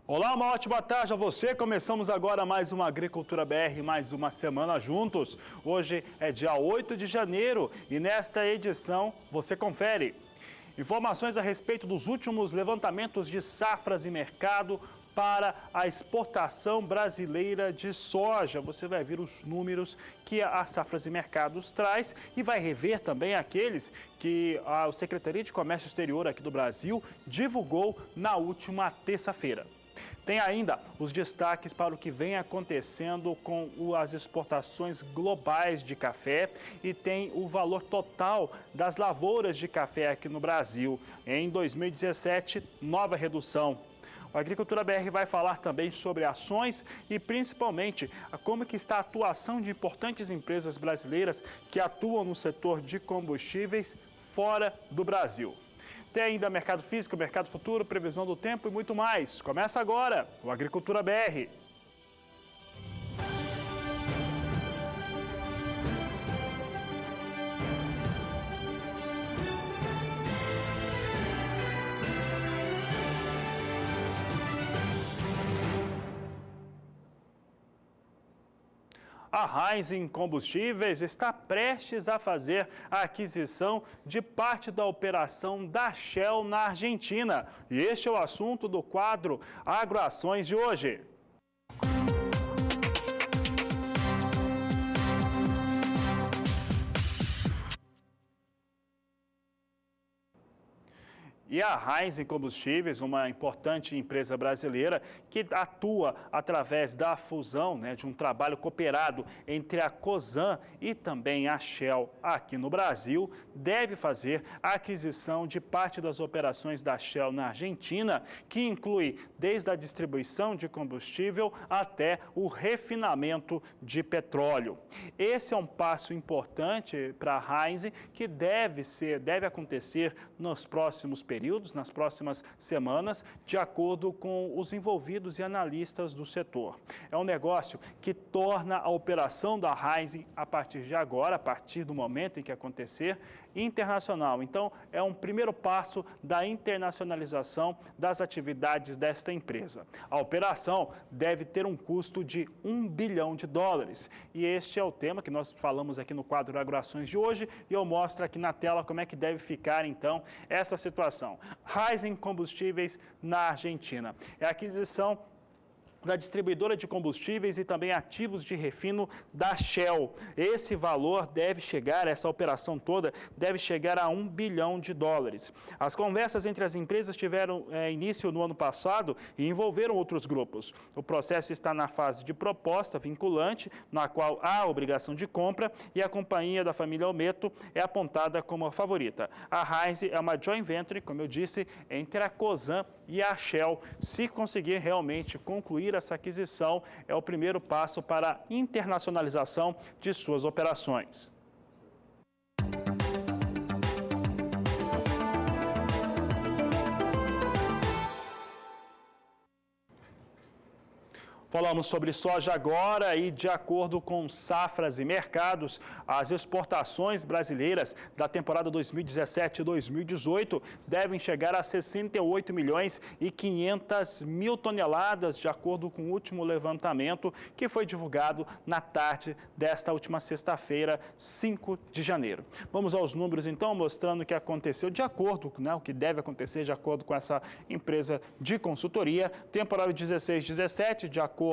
Olá, uma ótima tarde a você. Começamos agora mais uma Agricultura BR, mais uma semana juntos. Hoje é dia 8 de janeiro e nesta edição você confere informações a respeito dos últimos levantamentos de safras e mercado para a exportação brasileira de soja. Você vai ver os números que a Safras e Mercados traz e vai rever também aqueles que a Secretaria de Comércio Exterior aqui do Brasil divulgou na última terça-feira. Tem ainda os destaques para o que vem acontecendo com as exportações globais de café e tem o valor total das lavouras de café aqui no Brasil. Em 2017, nova redução. A Agricultura BR vai falar também sobre ações e principalmente como que está a atuação de importantes empresas brasileiras que atuam no setor de combustíveis fora do Brasil. Tem ainda mercado físico, mercado futuro, previsão do tempo e muito mais. Começa agora o Agricultura BR. A Raízen Combustíveis está prestes a fazer a aquisição de parte da operação da Shell na Argentina. E este é o assunto do quadro Agroações de hoje. E a Raízen Combustíveis, uma importante empresa brasileira que atua através da fusão, de um trabalho cooperado entre a Cosan e também a Shell aqui no Brasil, deve fazer a aquisição de parte das operações da Shell na Argentina, que inclui desde a distribuição de combustível até o refinamento de petróleo. Esse é um passo importante para a Raízen que deve acontecer nos próximos períodos, nas próximas semanas, de acordo com os envolvidos e analistas do setor. É um negócio que torna a operação da Raízen, a partir de agora, a partir do momento em que acontecer, internacional. Então, é um primeiro passo da internacionalização das atividades desta empresa. A operação deve ter um custo de US$1 bilhão. E este é o tema que nós falamos aqui no quadro Agroações de hoje e eu mostro aqui na tela como é que deve ficar, então, essa situação. Raízen Combustíveis na Argentina. É a aquisição da distribuidora de combustíveis e também ativos de refino da Shell. Esse valor deve chegar, essa operação toda, deve chegar a US$1 bilhão. As conversas entre as empresas tiveram início no ano passado e envolveram outros grupos. O processo está na fase de proposta vinculante, na qual há obrigação de compra e a companhia da família Olmeto é apontada como a favorita. A Raízen é uma joint venture, como eu disse, entre a Cosan e a Shell. Se conseguir realmente concluir essa aquisição, é o primeiro passo para a internacionalização de suas operações. Falamos sobre soja agora e, de acordo com Safras e Mercados, as exportações brasileiras da temporada 2017-2018 devem chegar a 68 milhões e 500 mil toneladas, de acordo com o último levantamento que foi divulgado na tarde desta última sexta-feira, 5 de janeiro. Vamos aos números, então, mostrando o que aconteceu de acordo, o que deve acontecer de acordo com essa empresa de consultoria. Temporada 16-17, de acordo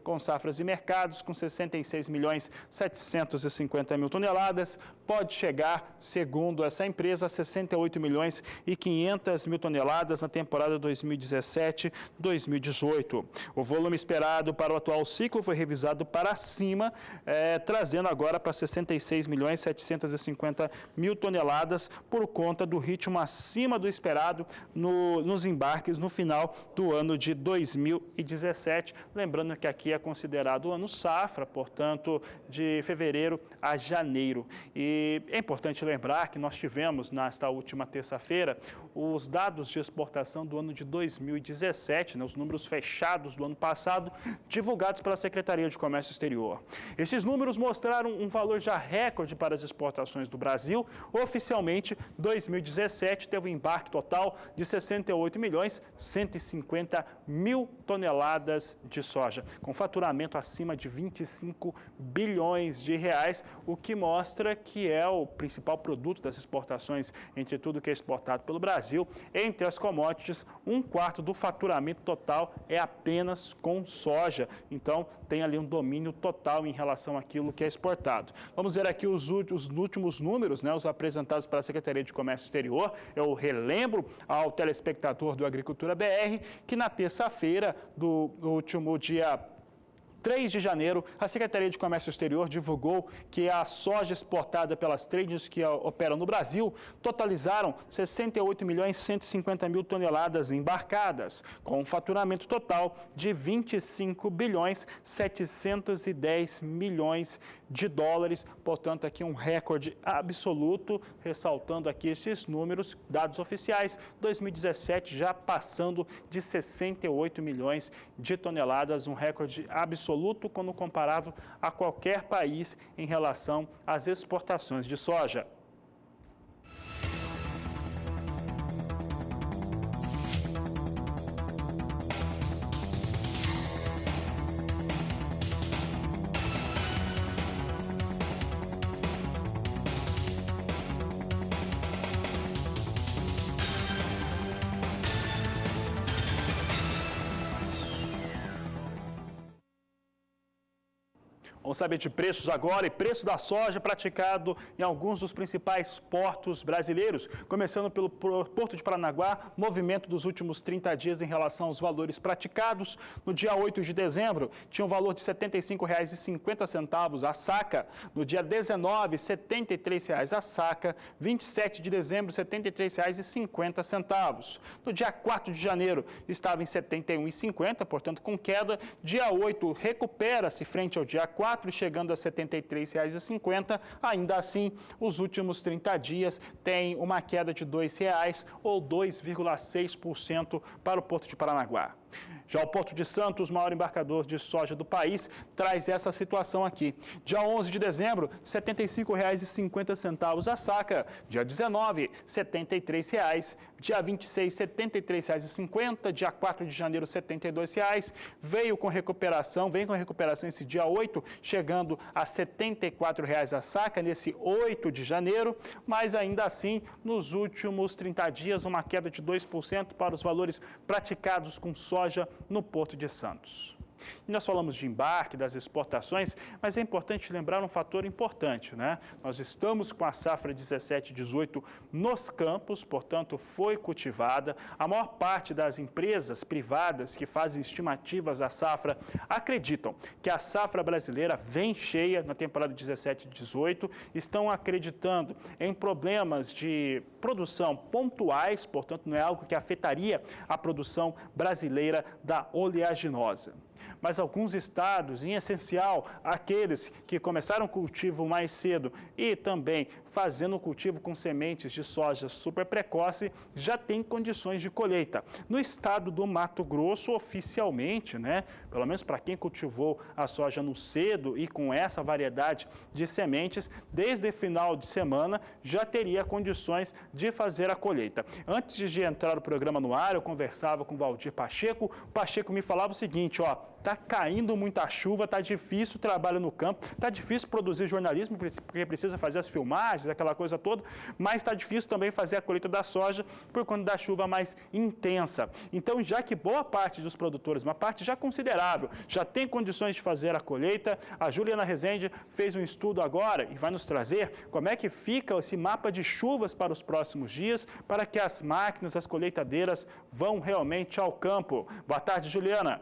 com Safras e Mercados, com 66 milhões 750 mil toneladas, pode chegar, segundo essa empresa, a 68 milhões e 500 mil toneladas na temporada 2017-2018. O volume esperado para o atual ciclo foi revisado para cima, trazendo agora para 66 milhões 750 mil toneladas por conta do ritmo acima do esperado nos embarques no final do ano de 2017. Lembrando Lembrando que aqui é considerado o ano safra, portanto, de fevereiro a janeiro. E é importante lembrar que nós tivemos, nesta última terça-feira, os dados de exportação do ano de 2017, né, os números fechados do ano passado, divulgados pela Secretaria de Comércio Exterior. Esses números mostraram um valor já recorde para as exportações do Brasil. Oficialmente, 2017 teve um embarque total de 68.150.000 toneladas de soja, com faturamento acima de 25 bilhões de reais, o que mostra que é o principal produto das exportações entre tudo que é exportado pelo Brasil. Entre as commodities, 1/4 do faturamento total é apenas com soja. Então, tem ali um domínio total em relação àquilo que é exportado. Vamos ver aqui os últimos números, né, os apresentados pela Secretaria de Comércio Exterior. Eu relembro ao telespectador do Agricultura BR que na terça-feira do último dia 3 de janeiro, a Secretaria de Comércio Exterior divulgou que a soja exportada pelas tradings que operam no Brasil totalizaram 68.150.000 toneladas embarcadas, com um faturamento total de 25.710 milhões de dólares. Portanto, aqui um recorde absoluto, ressaltando aqui esses números, dados oficiais, 2017 já passando de 68 milhões de toneladas, um recorde absoluto quando comparado a qualquer país em relação às exportações de soja. Vamos saber de preços agora e preço da soja praticado em alguns dos principais portos brasileiros. Começando pelo Porto de Paranaguá, movimento dos últimos 30 dias em relação aos valores praticados. No dia 8 de dezembro, tinha um valor de R$ 75,50 a saca. No dia 19, R$ 73,00 a saca. 27 de dezembro, R$ 73,50. No dia 4 de janeiro, estava em R$ 71,50, portanto, com queda. Dia 8, recupera-se frente ao dia 4, chegando a R$ 73,50. Ainda assim, os últimos 30 dias têm uma queda de R$ 2,00 ou 2,6% para o Porto de Paranaguá. Já o Porto de Santos, maior embarcador de soja do país, traz essa situação aqui. Dia 11 de dezembro, R$ 75,50 a saca. Dia 19, R$ 73,00. Dia 26, R$ 73,50. Dia 4 de janeiro, R$ 72,00. Vem com recuperação esse dia 8, chegando a R$ 74,00 a saca nesse 8 de janeiro. Mas ainda assim, nos últimos 30 dias, uma queda de 2% para os valores praticados com soja no Porto de Santos. E nós falamos de embarque, das exportações, mas é importante lembrar um fator importante, né? Nós estamos com a safra 17/18 nos campos, portanto, foi cultivada. A maior parte das empresas privadas que fazem estimativas da safra acreditam que a safra brasileira vem cheia na temporada 17/18, estão acreditando em problemas de produção pontuais, portanto, não é algo que afetaria a produção brasileira da oleaginosa. Mas alguns estados, em essencial, aqueles que começaram o cultivo mais cedo e também fazendo o cultivo com sementes de soja super precoce, já tem condições de colheita. No estado do Mato Grosso, oficialmente, né, pelo menos para quem cultivou a soja no cedo e com essa variedade de sementes, desde final de semana já teria condições de fazer a colheita. Antes de entrar o programa no ar, eu conversava com o Valdir Pacheco. O Pacheco me falava o seguinte, ó, tá caindo muita chuva, tá difícil o trabalho no campo, tá difícil produzir jornalismo, porque precisa fazer as filmagens, aquela coisa toda, mas está difícil também fazer a colheita da soja por conta da chuva mais intensa. Então, já que boa parte dos produtores, uma parte já considerável, já tem condições de fazer a colheita, a Juliana Rezende fez um estudo agora e vai nos trazer como é que fica esse mapa de chuvas para os próximos dias, para que as máquinas, as colheitadeiras vão realmente ao campo. Boa tarde, Juliana.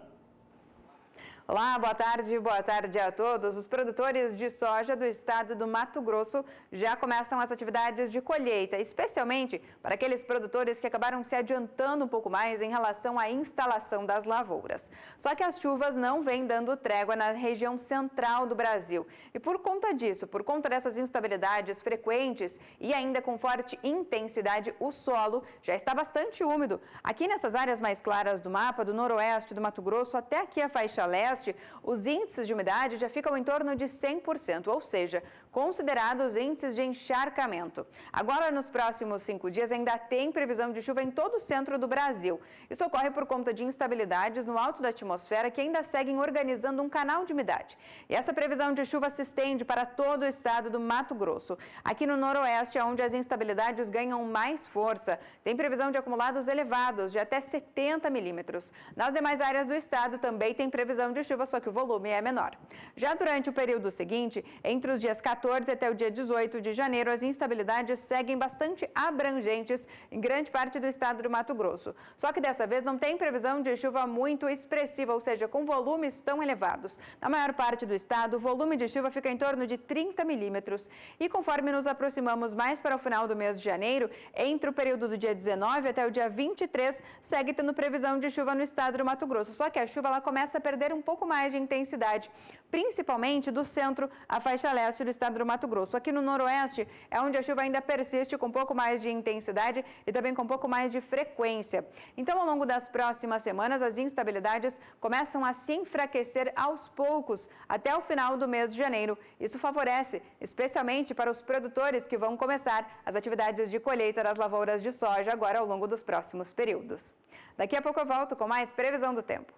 Olá, boa tarde a todos. Os produtores de soja do estado do Mato Grosso já começam as atividades de colheita, especialmente para aqueles produtores que acabaram se adiantando um pouco mais em relação à instalação das lavouras. Só que as chuvas não vêm dando trégua na região central do Brasil. E por conta disso, por conta dessas instabilidades frequentes e ainda com forte intensidade, o solo já está bastante úmido. Aqui nessas áreas mais claras do mapa, do noroeste do Mato Grosso até aqui a faixa leste, os índices de umidade já ficam em torno de 100%, ou seja, considerados índices de encharcamento. Agora, nos próximos 5 dias, ainda tem previsão de chuva em todo o centro do Brasil. Isso ocorre por conta de instabilidades no alto da atmosfera que ainda seguem organizando um canal de umidade. E essa previsão de chuva se estende para todo o estado do Mato Grosso. Aqui no noroeste, onde as instabilidades ganham mais força, tem previsão de acumulados elevados de até 70 milímetros. Nas demais áreas do estado também tem previsão de chuva, só que o volume é menor. Já durante o período seguinte, entre os dias 14 até o dia 18 de janeiro, as instabilidades seguem bastante abrangentes em grande parte do estado do Mato Grosso. Só que dessa vez não tem previsão de chuva muito expressiva, ou seja, com volumes tão elevados. Na maior parte do estado, o volume de chuva fica em torno de 30 milímetros. E conforme nos aproximamos mais para o final do mês de janeiro, entre o período do dia 19 até o dia 23, segue tendo previsão de chuva no estado do Mato Grosso. Só que a chuva ela começa a perder um pouco mais de intensidade, principalmente do centro à faixa leste do estado do Mato Grosso. Aqui no noroeste é onde a chuva ainda persiste com um pouco mais de intensidade e também com um pouco mais de frequência. Então, ao longo das próximas semanas, as instabilidades começam a se enfraquecer aos poucos até o final do mês de janeiro. Isso favorece, especialmente para os produtores que vão começar as atividades de colheita das lavouras de soja agora ao longo dos próximos períodos. Daqui a pouco eu volto com mais previsão do tempo.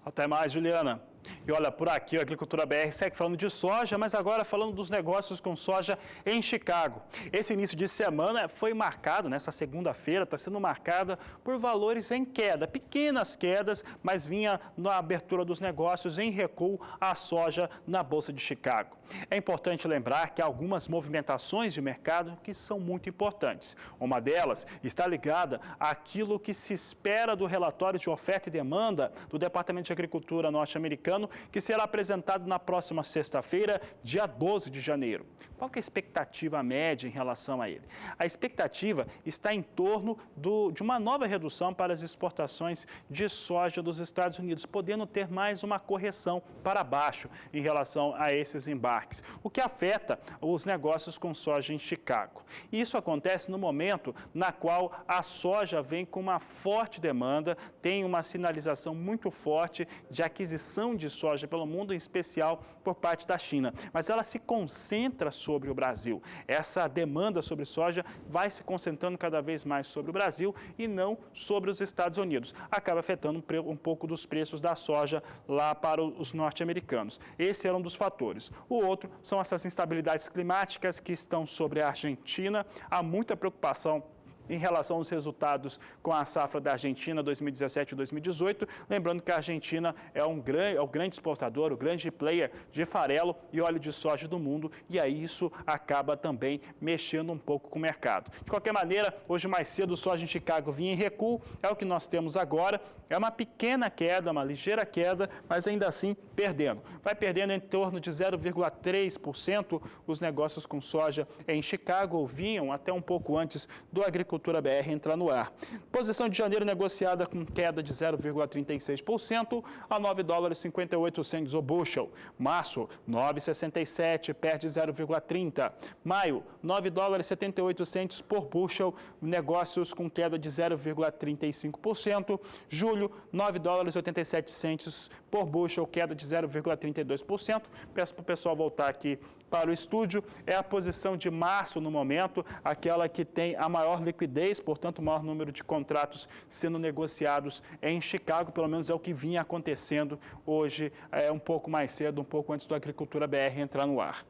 Até mais, Juliana. E olha, por aqui, a Agricultura BR segue falando de soja, mas agora falando dos negócios com soja em Chicago. Esse início de semana foi marcado, nessa segunda-feira, está sendo marcada por valores em queda, pequenas quedas, mas vinha na abertura dos negócios em recuo a soja na Bolsa de Chicago. É importante lembrar que há algumas movimentações de mercado que são muito importantes. Uma delas está ligada àquilo que se espera do relatório de oferta e demanda do Departamento de Agricultura norte-americano, que será apresentado na próxima sexta-feira, dia 12 de janeiro. Qual que é a expectativa média em relação a ele? A expectativa está em torno de uma nova redução para as exportações de soja dos Estados Unidos, podendo ter mais uma correção para baixo em relação a esses embarques, o que afeta os negócios com soja em Chicago. E isso acontece no momento na qual a soja vem com uma forte demanda, tem uma sinalização muito forte de aquisição de soja pelo mundo, em especial por parte da China. Mas ela se concentra sobre o Brasil. Essa demanda sobre soja vai se concentrando cada vez mais sobre o Brasil e não sobre os Estados Unidos. Acaba afetando um pouco dos preços da soja lá para os norte-americanos. Esse era um dos fatores. O outro são essas instabilidades climáticas que estão sobre a Argentina. Há muita preocupação em relação aos resultados com a safra da Argentina 2017 e 2018. Lembrando que a Argentina é o grande exportador, o grande player de farelo e óleo de soja do mundo, e aí isso acaba também mexendo um pouco com o mercado. De qualquer maneira, hoje mais cedo o soja em Chicago vinha em recuo, é o que nós temos agora. É uma pequena queda, uma ligeira queda, mas ainda assim perdendo. Vai perdendo em torno de 0,3% os negócios com soja em Chicago, ou vinham até um pouco antes do Agricultura BR entrar no ar. Posição de janeiro negociada com queda de 0,36% a $9,58 o bushel. Março, 9,67, perde 0,30. Maio, $9,78 por bushel, negócios com queda de 0,35%. Julho, $9,87 por bushel, queda de 0,32%. Peço para o pessoal voltar aqui para o estúdio. É a posição de março no momento, aquela que tem a maior liquidez, portanto, o maior número de contratos sendo negociados em Chicago, pelo menos é o que vinha acontecendo hoje, um pouco mais cedo, um pouco antes do Agricultura BR entrar no ar.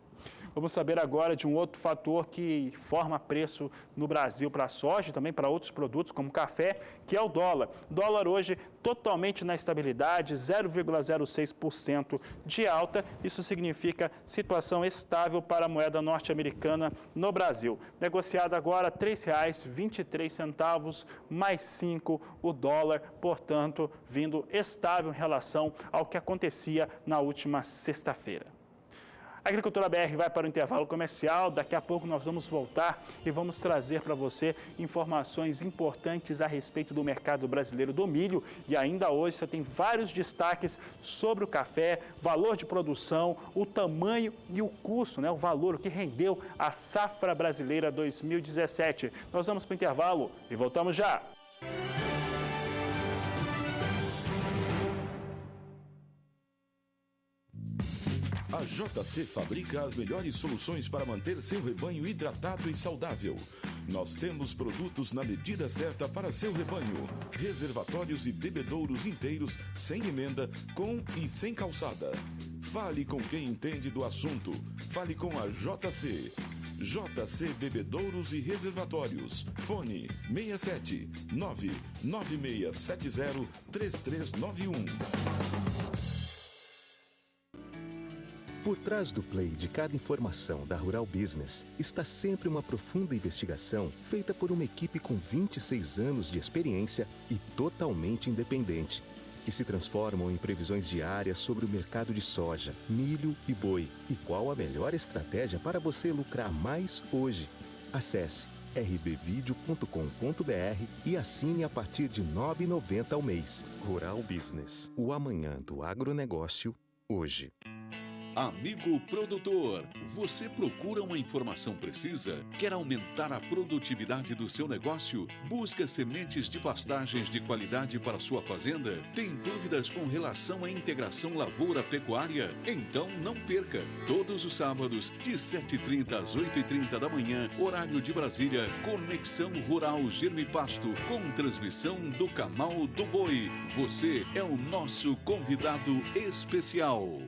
Vamos saber agora de um outro fator que forma preço no Brasil para a soja e também para outros produtos como café, que é o dólar. O dólar hoje totalmente na estabilidade, 0,06% de alta. Isso significa situação estável para a moeda norte-americana no Brasil. Negociado agora R$ 3,23 mais 5 o dólar, portanto, vindo estável em relação ao que acontecia na última sexta-feira. A Agricultura BR vai para o intervalo comercial. Daqui a pouco nós vamos voltar e vamos trazer para você informações importantes a respeito do mercado brasileiro do milho. E ainda hoje você tem vários destaques sobre o café, valor de produção, o tamanho e o custo, o valor, o que rendeu a safra brasileira 2017. Nós vamos para o intervalo e voltamos já. A JC fabrica as melhores soluções para manter seu rebanho hidratado e saudável. Nós temos produtos na medida certa para seu rebanho. Reservatórios e bebedouros inteiros, sem emenda, com e sem calçada. Fale com quem entende do assunto. Fale com a JC. JC Bebedouros e Reservatórios. Fone 67 99670 3391. Por trás do play de cada informação da Rural Business está sempre uma profunda investigação feita por uma equipe com 26 anos de experiência e totalmente independente, que se transformam em previsões diárias sobre o mercado de soja, milho e boi e qual a melhor estratégia para você lucrar mais hoje. Acesse rbvideo.com.br e assine a partir de R$ 9,90 ao mês. Rural Business, o amanhã do agronegócio, hoje. Amigo produtor, você procura uma informação precisa? Quer aumentar a produtividade do seu negócio? Busca sementes de pastagens de qualidade para sua fazenda? Tem dúvidas com relação à integração lavoura-pecuária? Então não perca! Todos os sábados, de 7h30 às 8h30 da manhã, horário de Brasília, Conexão Rural Germipasto, com transmissão do Camal do Boi. Você é o nosso convidado especial.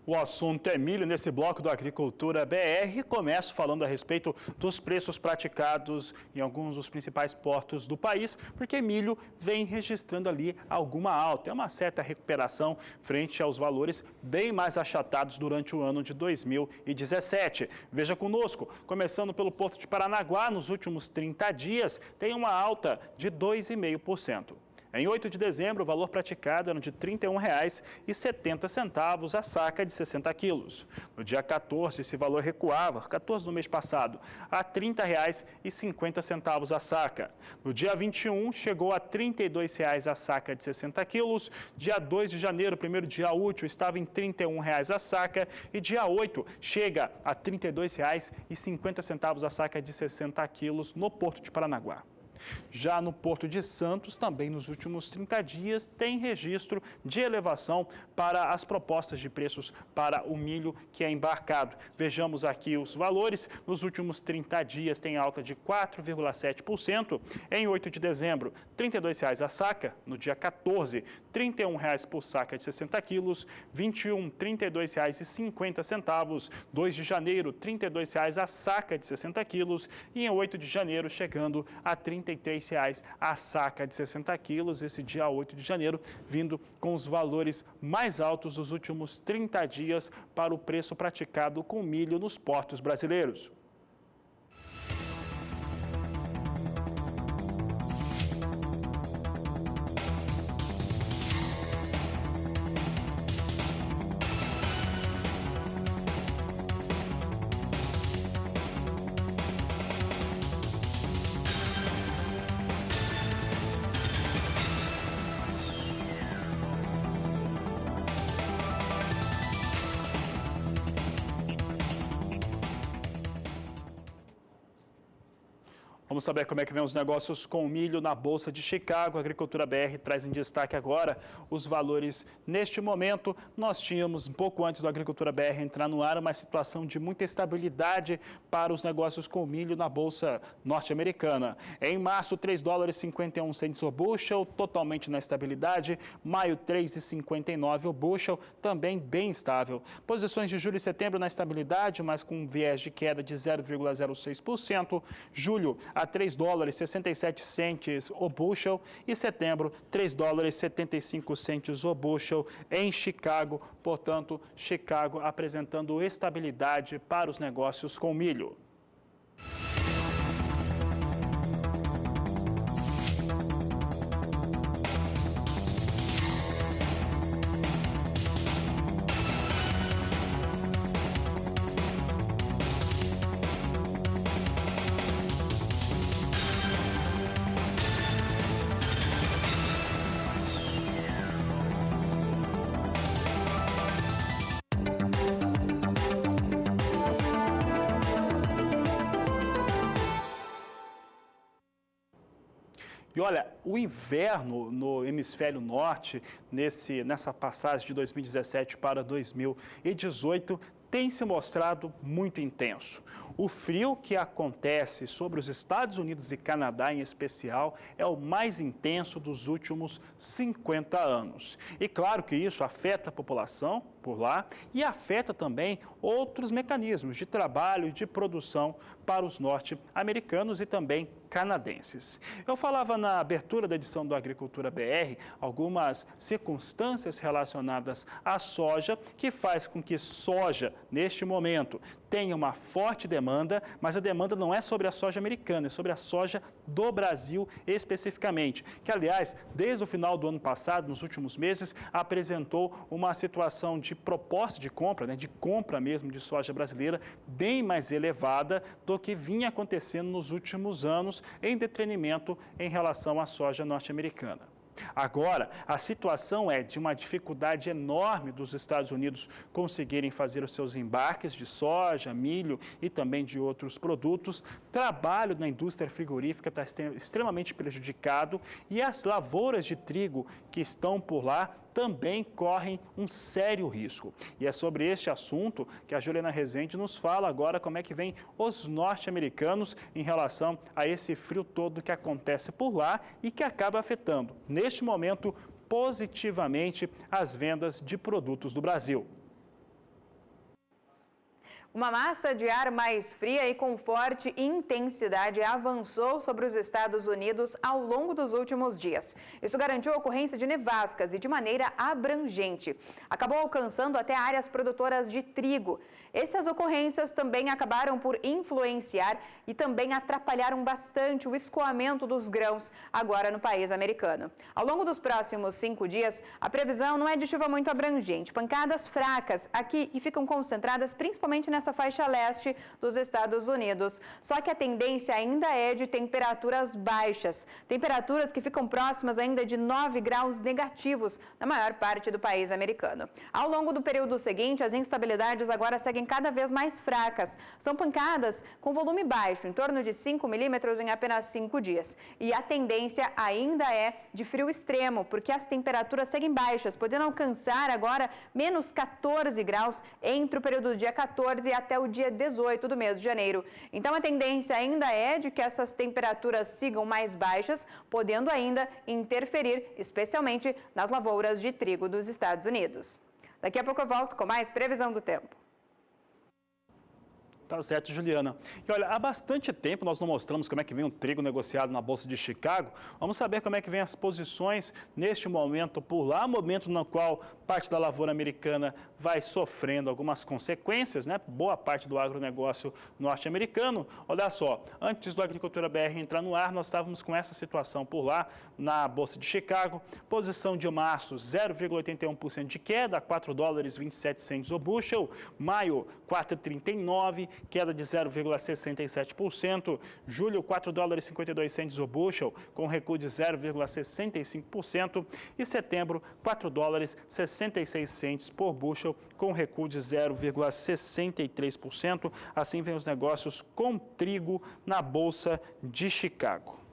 O assunto é milho nesse bloco do Agricultura BR. Começo falando a respeito dos preços praticados em alguns dos principais portos do país, porque milho vem registrando ali alguma alta. É uma certa recuperação frente aos valores bem mais achatados durante o ano de 2017. Veja conosco, começando pelo Porto de Paranaguá, nos últimos 30 dias, tem uma alta de 2,5%. Em 8 de dezembro, o valor praticado era de R$ 31,70 a saca de 60 quilos. No dia 14, esse valor recuava, 14 do mês passado, a R$ 30,50 a saca. No dia 21, chegou a R$ 32 a saca de 60 quilos. Dia 2 de janeiro, primeiro dia útil, estava em R$ 31 a saca. E dia 8, chega a R$ 32,50 a saca de 60 quilos no Porto de Paranaguá. Já no Porto de Santos, também nos últimos 30 dias, tem registro de elevação para as propostas de preços para o milho que é embarcado. Vejamos aqui os valores. Nos últimos 30 dias tem alta de 4,7%. Em 8 de dezembro, R$ 32,00 a saca. No dia 14, R$ 31,00 por saca de 60 quilos. 21, R$ 32,50. 2 de janeiro, R$ 32,00 a saca de 60 quilos. E em 8 de janeiro, chegando a R$ 33,00 a saca de 60 quilos, esse dia 8 de janeiro, vindo com os valores mais altos dos últimos 30 dias para o preço praticado com milho nos portos brasileiros. Vamos saber como é que vem os negócios com o milho na Bolsa de Chicago. A Agricultura BR traz em destaque agora os valores neste momento. Nós tínhamos, um pouco antes do Agricultura BR entrar no ar, uma situação de muita estabilidade para os negócios com milho na Bolsa norte-americana. Em março, 3 dólares e 51 centes o bushel, totalmente na estabilidade. Maio, 3,59 o bushel, também bem estável. Posições de julho e setembro na estabilidade, mas com um viés de queda de 0,06%. Julho, a 3 dólares e 67 centes o bushel e setembro 3 dólares e 75 centes o bushel em Chicago. Portanto, Chicago apresentando estabilidade para os negócios com milho. E olha, o inverno no hemisfério norte, nessa passagem de 2017 para 2018, tem se mostrado muito intenso. O frio que acontece sobre os Estados Unidos e Canadá, em especial, é o mais intenso dos últimos 50 anos. E claro que isso afeta a população por lá e afeta também outros mecanismos de trabalho e de produção para os norte-americanos e também canadenses. Eu falava na abertura da edição do Agricultura BR algumas circunstâncias relacionadas à soja que faz com que soja, neste momento, tenha uma forte demanda, mas a demanda não é sobre a soja americana, é sobre a soja do Brasil especificamente, que aliás, desde o final do ano passado, nos últimos meses, apresentou uma situação de proposta de compra, de compra mesmo de soja brasileira, bem mais elevada do que vinha acontecendo nos últimos anos, em detrimento em relação à soja norte-americana. Agora, a situação é de uma dificuldade enorme dos Estados Unidos conseguirem fazer os seus embarques de soja, milho e também de outros produtos. Trabalho na indústria frigorífica está extremamente prejudicado e as lavouras de trigo que estão por lá também correm um sério risco. E é sobre este assunto que a Juliana Rezende nos fala agora como é que vem os norte-americanos em relação a esse frio todo que acontece por lá e que acaba afetando, neste momento, positivamente as vendas de produtos do Brasil. Uma massa de ar mais fria e com forte intensidade avançou sobre os Estados Unidos ao longo dos últimos dias. Isso garantiu a ocorrência de nevascas e de maneira abrangente. Acabou alcançando até áreas produtoras de trigo. Essas ocorrências também acabaram por influenciar e também atrapalharam bastante o escoamento dos grãos agora no país americano. Ao longo dos próximos 5 dias, a previsão não é de chuva muito abrangente. Pancadas fracas aqui e ficam concentradas principalmente nessa faixa leste dos Estados Unidos. Só que a tendência ainda é de temperaturas baixas. Temperaturas que ficam próximas ainda de 9 graus negativos na maior parte do país americano. Ao longo do período seguinte, as instabilidades agora seguem cada vez mais fracas. São pancadas com volume baixo, em torno de 5 milímetros em apenas 5 dias. E a tendência ainda é de frio extremo, porque as temperaturas seguem baixas, podendo alcançar agora menos 14 graus entre o período do dia 14 e até o dia 18 do mês de janeiro. Então a tendência ainda é de que essas temperaturas sigam mais baixas, podendo ainda interferir, especialmente nas lavouras de trigo dos Estados Unidos. Daqui a pouco eu volto com mais previsão do tempo. Tá certo, Juliana. E olha, há bastante tempo nós não mostramos como é que vem o trigo negociado na Bolsa de Chicago. Vamos saber como é que vem as posições neste momento por lá, momento no qual parte da lavoura americana vai sofrendo algumas consequências, Boa parte do agronegócio norte-americano. Olha só, antes do Agricultura BR entrar no ar, nós estávamos com essa situação por lá na Bolsa de Chicago. Posição de março, 0,81% de queda, 4 dólares e 27 centes o bushel. Maio, 4,39, queda de 0,67%. Julho, 4 dólares e 52 centes o bushel, com recuo de 0,65%. E setembro, 4 dólares e 66 centes por bushel, com recuo de 0,63%. Assim vem os negócios com trigo na Bolsa de Chicago.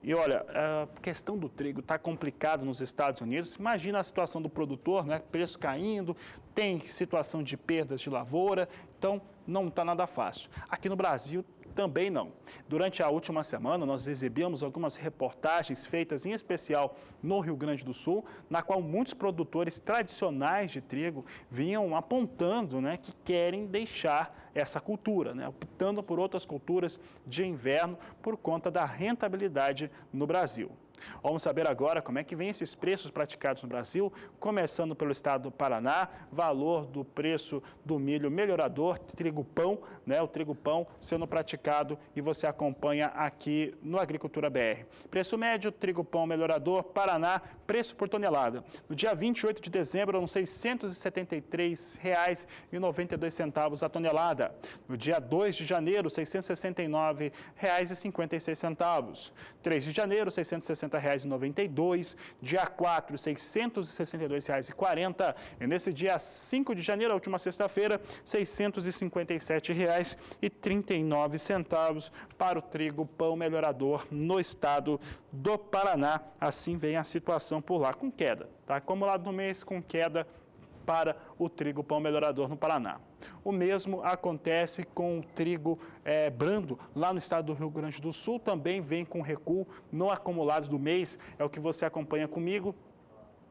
E olha, a questão do trigo está complicada nos Estados Unidos. Imagina a situação do produtor, né? Preço caindo, tem situação de perdas de lavoura, então não está nada fácil. Aqui no Brasil também não. Durante a última semana, nós exibimos algumas reportagens feitas em especial no Rio Grande do Sul, na qual muitos produtores tradicionais de trigo vinham apontando, né, que querem deixar essa cultura, né, optando por outras culturas de inverno por conta da rentabilidade no Brasil. Vamos saber agora como é que vem esses preços praticados no Brasil, começando pelo estado do Paraná, valor do preço do milho melhorador, trigo pão, né, o trigo pão sendo praticado e você acompanha aqui no Agricultura BR. Preço médio, trigo pão melhorador, Paraná, preço por tonelada. No dia 28 de dezembro, eram R$ 673,92 a tonelada. No dia 2 de janeiro, R$ 669,56. 3 de janeiro, R$ 660,92, dia 4, R$ 662,40 e nesse dia 5 de janeiro, a última sexta-feira, R$ 657,39 para o trigo pão melhorador no estado do Paraná. Assim vem a situação por lá, com queda, tá? Acumulado no mês com queda para o trigo pão melhorador no Paraná. O mesmo acontece com o trigo brando lá no estado do Rio Grande do Sul, também vem com recuo no acumulado do mês, é o que você acompanha comigo.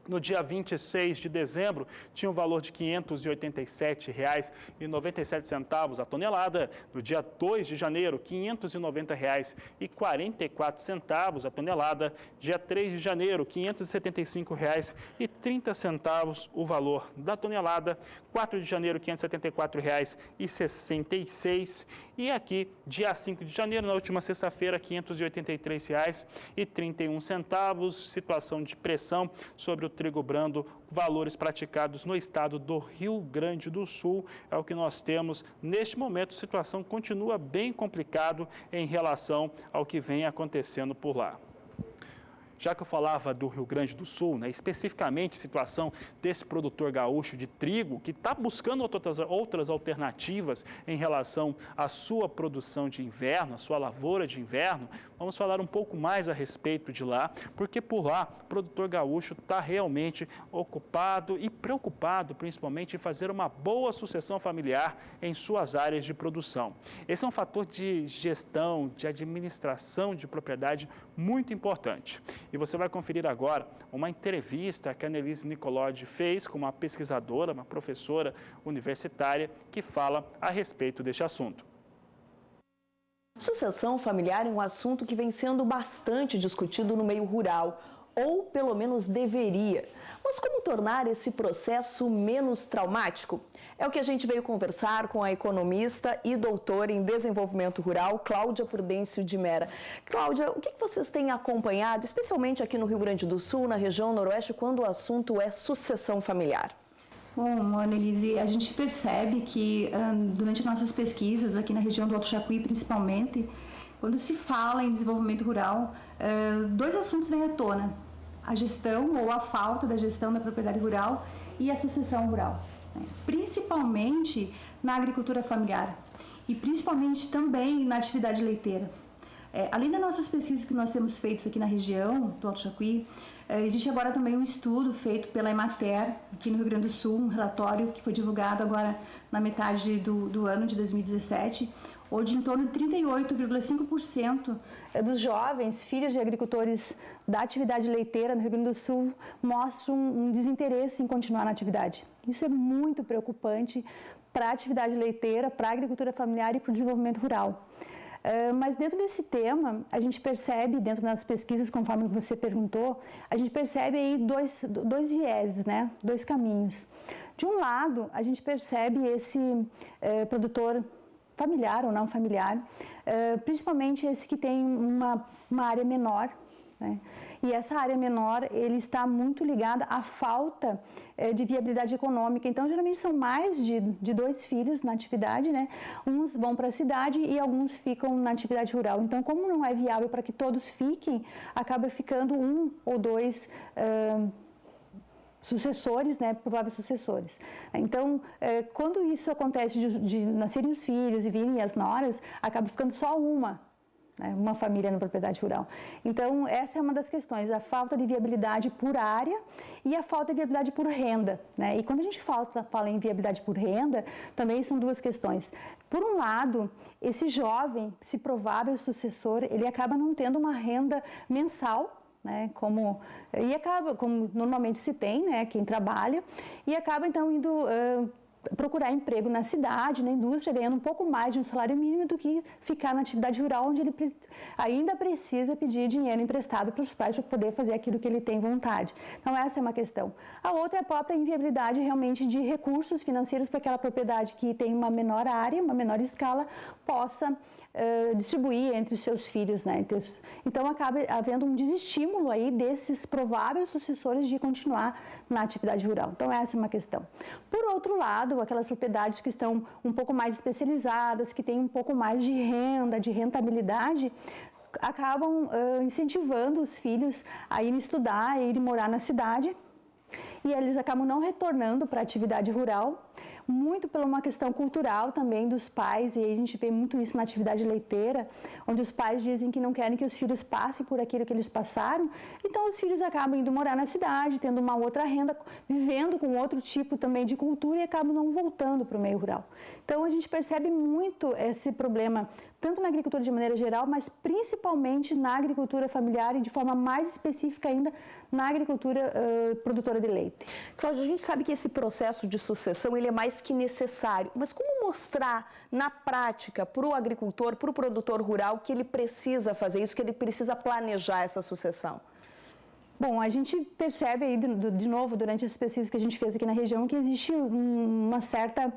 No dia 26 de dezembro, tinha um valor de R$ 587,97 a tonelada. No dia 2 de janeiro, R$ 590,44 a tonelada. Dia 3 de janeiro, R$ 575,30 o valor da tonelada. 4 de janeiro, R$ 574,66. E aqui, dia 5 de janeiro, na última sexta-feira, R$ 583,31. Situação de pressão sobre o trigo brando, valores praticados no estado do Rio Grande do Sul. É o que nós temos neste momento. A situação continua bem complicado em relação ao que vem acontecendo por lá. Já que eu falava do Rio Grande do Sul, né, especificamente a situação desse produtor gaúcho de trigo, que está buscando outras alternativas em relação à sua produção de inverno, à sua lavoura de inverno, vamos falar um pouco mais a respeito de lá, porque por lá o produtor gaúcho está realmente ocupado e preocupado, principalmente, em fazer uma boa sucessão familiar em suas áreas de produção. Esse é um fator de gestão, de administração de propriedade muito importante. E você vai conferir agora uma entrevista que a Annelise Nicolodi fez com uma pesquisadora, uma professora universitária, que fala a respeito deste assunto. Sucessão familiar é um assunto que vem sendo bastante discutido no meio rural, ou pelo menos deveria. Mas como tornar esse processo menos traumático? É o que a gente veio conversar com a economista e doutora em desenvolvimento rural, Cláudia Prudêncio de Mera. Cláudia, o que vocês têm acompanhado, especialmente aqui no Rio Grande do Sul, na região noroeste, quando o assunto é sucessão familiar? Bom, Annelise, a gente percebe que durante nossas pesquisas aqui na região do Alto Jacuí, principalmente, quando se fala em desenvolvimento rural, dois assuntos vêm à tona: a gestão ou a falta da gestão da propriedade rural e a sucessão rural, né? Principalmente na agricultura familiar e principalmente também na atividade leiteira. Além das nossas pesquisas que nós temos feitas aqui na região do Alto Jacuí, existe agora também um estudo feito pela Emater, aqui no Rio Grande do Sul, um relatório que foi divulgado agora na metade do ano de 2017, onde em torno de 38,5% dos jovens filhos de agricultores da atividade leiteira no Rio Grande do Sul mostram um desinteresse em continuar na atividade. Isso é muito preocupante para a atividade leiteira, para a agricultura familiar e para o desenvolvimento rural. Mas dentro desse tema, a gente percebe, dentro das pesquisas, conforme você perguntou, a gente percebe aí dois vieses, né? Dois caminhos. De um lado, a gente percebe esse produtor familiar ou não familiar, principalmente esse que tem uma área menor, né? E essa área menor, ele está muito ligada à falta de viabilidade econômica. Então, geralmente são mais de 2 filhos na atividade, né? Uns vão para a cidade e alguns ficam na atividade rural. Então, como não é viável para que todos fiquem, acaba ficando 1 ou 2 sucessores, né, prováveis sucessores. Então, quando isso acontece de nascerem os filhos e virem as noras, acaba ficando só uma família na propriedade rural. Então, essa é uma das questões, a falta de viabilidade por área e a falta de viabilidade por renda, né? E quando a gente fala em viabilidade por renda, também são 2 questões. Por um lado, esse jovem, esse provável sucessor, ele acaba não tendo uma renda mensal, né, como normalmente se tem, né, quem trabalha, e acaba então indo procurar emprego na cidade, na indústria, ganhando um pouco mais de um salário mínimo do que ficar na atividade rural, onde ele ainda precisa pedir dinheiro emprestado para os pais para poder fazer aquilo que ele tem vontade. Então, essa é uma questão. A outra é a própria inviabilidade realmente de recursos financeiros para aquela propriedade que tem uma menor área, uma menor escala, possa distribuir entre os seus filhos, né? Então, acaba havendo um desestímulo aí desses prováveis sucessores de continuar na atividade rural. Então, essa é uma questão. Por outro lado, aquelas propriedades que estão um pouco mais especializadas, que têm um pouco mais de renda, de rentabilidade, acabam incentivando os filhos a irem estudar, a irem morar na cidade, e eles acabam não retornando para a atividade rural, muito por uma questão cultural também dos pais, e aí a gente vê muito isso na atividade leiteira, onde os pais dizem que não querem que os filhos passem por aquilo que eles passaram, então os filhos acabam indo morar na cidade, tendo uma outra renda, vivendo com outro tipo também de cultura e acabam não voltando para o meio rural. Então a gente percebe muito esse problema, tanto na agricultura de maneira geral, mas principalmente na agricultura familiar e de forma mais específica ainda na agricultura produtora de leite. Cláudia, a gente sabe que esse processo de sucessão ele é mais que necessário, mas como mostrar na prática para o agricultor, para o produtor rural que ele precisa fazer isso, que ele precisa planejar essa sucessão? Bom, a gente percebe aí, de novo, durante as pesquisas que a gente fez aqui na região, que existe uma certa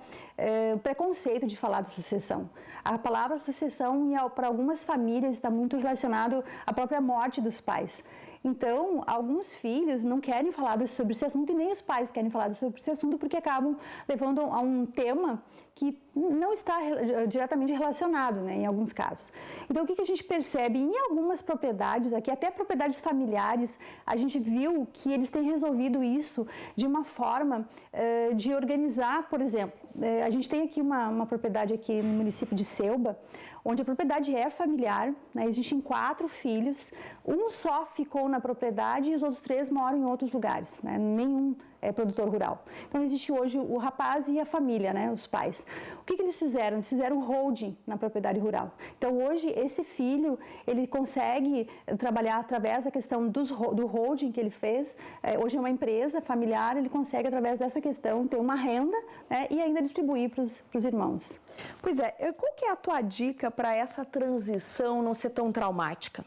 preconceito de falar de sucessão. A palavra sucessão, para algumas famílias, está muito relacionado à própria morte dos pais. Então, alguns filhos não querem falar sobre esse assunto e nem os pais querem falar sobre esse assunto porque acabam levando a um tema que não está diretamente relacionado, né, em alguns casos. Então, o que a gente percebe? Em algumas propriedades aqui, até propriedades familiares, a gente viu que eles têm resolvido isso de uma forma de organizar, por exemplo, a gente tem aqui uma propriedade aqui no município de Ceuba, onde a propriedade é familiar, né? Existem 4 filhos, um só ficou na propriedade e os outros 3 moram em outros lugares, né? Nenhum é produtor rural. Então, existe hoje o rapaz e a família, né? Os pais. O que eles fizeram? Eles fizeram holding na propriedade rural. Então, hoje, esse filho, ele consegue trabalhar através da questão do holding que ele fez. Hoje é uma empresa familiar, ele consegue, através dessa questão, ter uma renda, né? E ainda distribuir para os irmãos. Pois é, qual que é a tua dica para essa transição não ser tão traumática?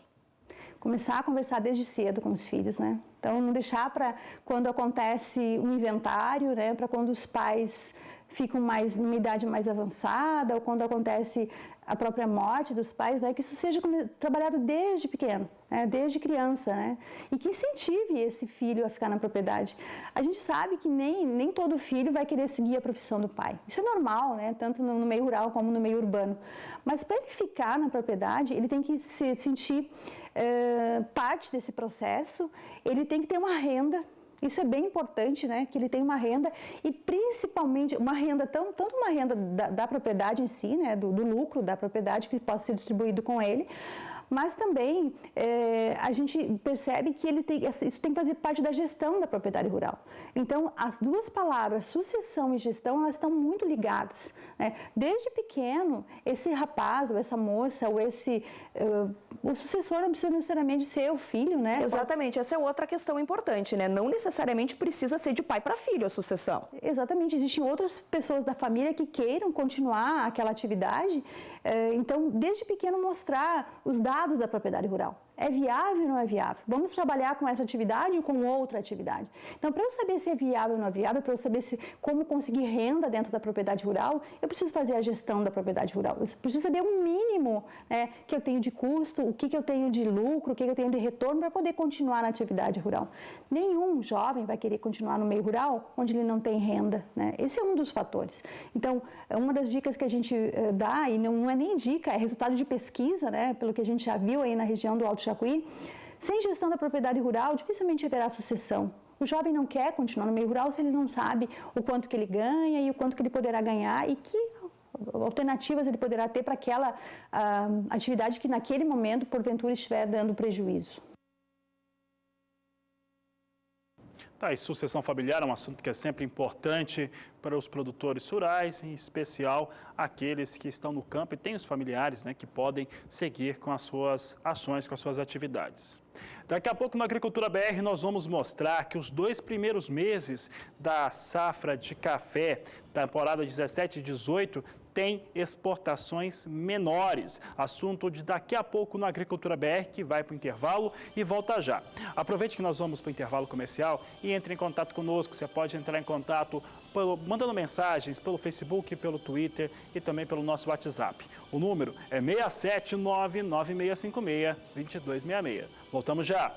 Começar a conversar desde cedo com os filhos, né? Então, não deixar para quando acontece um inventário, né? Para quando os pais ficam numa idade mais avançada ou quando acontece a própria morte dos pais, né? Que isso seja trabalhado desde pequeno, né? Desde criança, né? E que incentive esse filho a ficar na propriedade. A gente sabe que nem todo filho vai querer seguir a profissão do pai. Isso é normal, né? Tanto no meio rural como no meio urbano. Mas para ele ficar na propriedade, ele tem que se sentir parte desse processo, ele tem que ter uma renda. Isso é bem importante, né? Que ele tenha uma renda e principalmente uma renda, tanto uma renda da propriedade em si, né? Do lucro da propriedade que possa ser distribuído com ele, mas também a gente percebe que isso tem que fazer parte da gestão da propriedade rural. Então, as duas palavras, sucessão e gestão, elas estão muito ligadas, né? Desde pequeno, esse rapaz ou essa moça ou o sucessor não precisa necessariamente ser o filho, né? Exatamente, essa é outra questão importante, né? Não necessariamente precisa ser de pai para filho a sucessão. Exatamente, existem outras pessoas da família que queiram continuar aquela atividade, então, desde pequeno mostrar os dados da propriedade rural. É viável ou não é viável? Vamos trabalhar com essa atividade ou com outra atividade? Então, para eu saber se é viável ou não é viável, para eu saber como conseguir renda dentro da propriedade rural, eu preciso fazer a gestão da propriedade rural. Eu preciso saber o mínimo, né, que eu tenho de custo, o que eu tenho de lucro, o que eu tenho de retorno para poder continuar na atividade rural. Nenhum jovem vai querer continuar no meio rural onde ele não tem renda, né? Esse é um dos fatores. Então, uma das dicas que a gente dá, e não é nem dica, é resultado de pesquisa, né? Pelo que a gente já viu aí na região do Alto Jacuí, sem gestão da propriedade rural, dificilmente haverá sucessão. O jovem não quer continuar no meio rural se ele não sabe o quanto que ele ganha e o quanto que ele poderá ganhar e que alternativas ele poderá ter para aquela atividade que naquele momento, porventura, estiver dando prejuízo. Tá, e sucessão familiar é um assunto que é sempre importante para os produtores rurais, em especial aqueles que estão no campo e têm os familiares, né, que podem seguir com as suas ações, com as suas atividades. Daqui a pouco no Agricultura BR nós vamos mostrar que os 2 primeiros meses da safra de café, temporada 17 e 18, tem exportações menores. Assunto de daqui a pouco no Agricultura BR, que vai para o intervalo e volta já. Aproveite que nós vamos para o intervalo comercial e entre em contato conosco. Você pode entrar em contato mandando mensagens pelo Facebook, pelo Twitter e também pelo nosso WhatsApp. O número é 6799656-2266. Voltamos já.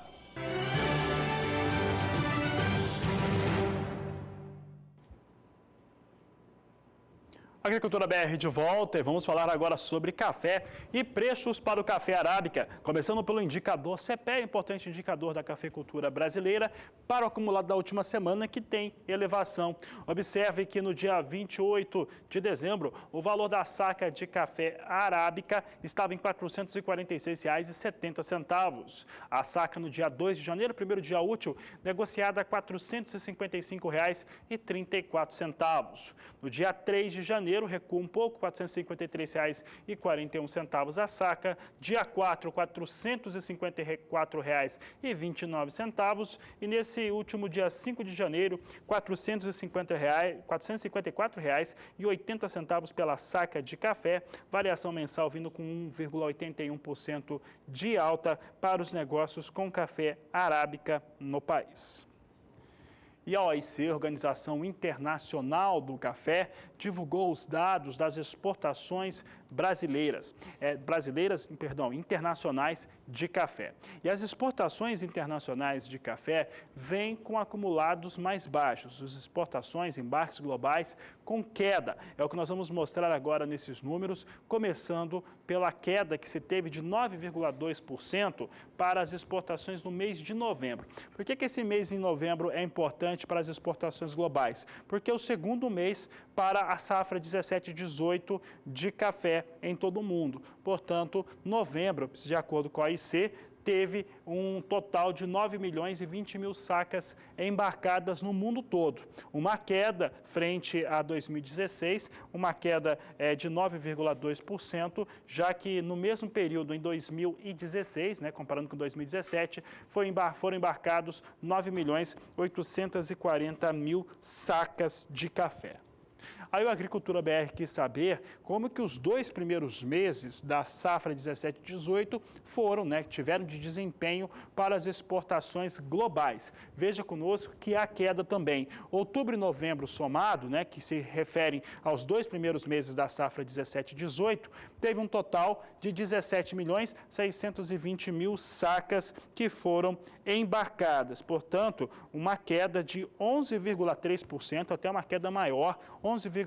Agricultura BR de volta e vamos falar agora sobre café e preços para o café arábica. Começando pelo indicador CPEA, importante indicador da cafeicultura brasileira, para o acumulado da última semana que tem elevação. Observe que no dia 28 de dezembro, o valor da saca de café arábica estava em R$ 446,70. A saca no dia 2 de janeiro, primeiro dia útil, negociada a R$ 455,34. No dia 3 de janeiro, recua um pouco, R$ 453,41 a saca. Dia 4, R$ 454,29. E nesse último dia 5 de janeiro, R$ 454,80 pela saca de café. Variação mensal vindo com 1,81% de alta para os negócios com café arábica no país. E a OIC, Organização Internacional do Café, divulgou os dados das exportações internacionais de café. E as exportações internacionais de café vêm com acumulados mais baixos. As exportações, embarques globais, com queda. É o que nós vamos mostrar agora nesses números, começando pela queda que se teve de 9,2% para as exportações no mês de novembro. Por que esse mês em novembro é importante para as exportações globais? Porque é o segundo mês para a safra 17 e 18 de café em todo o mundo. Portanto, novembro, de acordo com a OIC, teve um total de 9 milhões e 20 mil sacas embarcadas no mundo todo. Uma queda frente a 2016, uma queda de 9,2%, já que no mesmo período, em 2016, comparando com 2017, foram embarcados 9 milhões 840 mil sacas de café. Aí o Agricultura BR quis saber como que os 2 primeiros meses da safra 17 e 18 foram, tiveram de desempenho para as exportações globais. Veja conosco que há queda também. Outubro e novembro somado, que se referem aos 2 primeiros meses da safra 17 e 18, teve um total de 17 milhões 620 mil sacas que foram embarcadas. Portanto, uma queda de 11,3%, até uma queda maior, 11,3%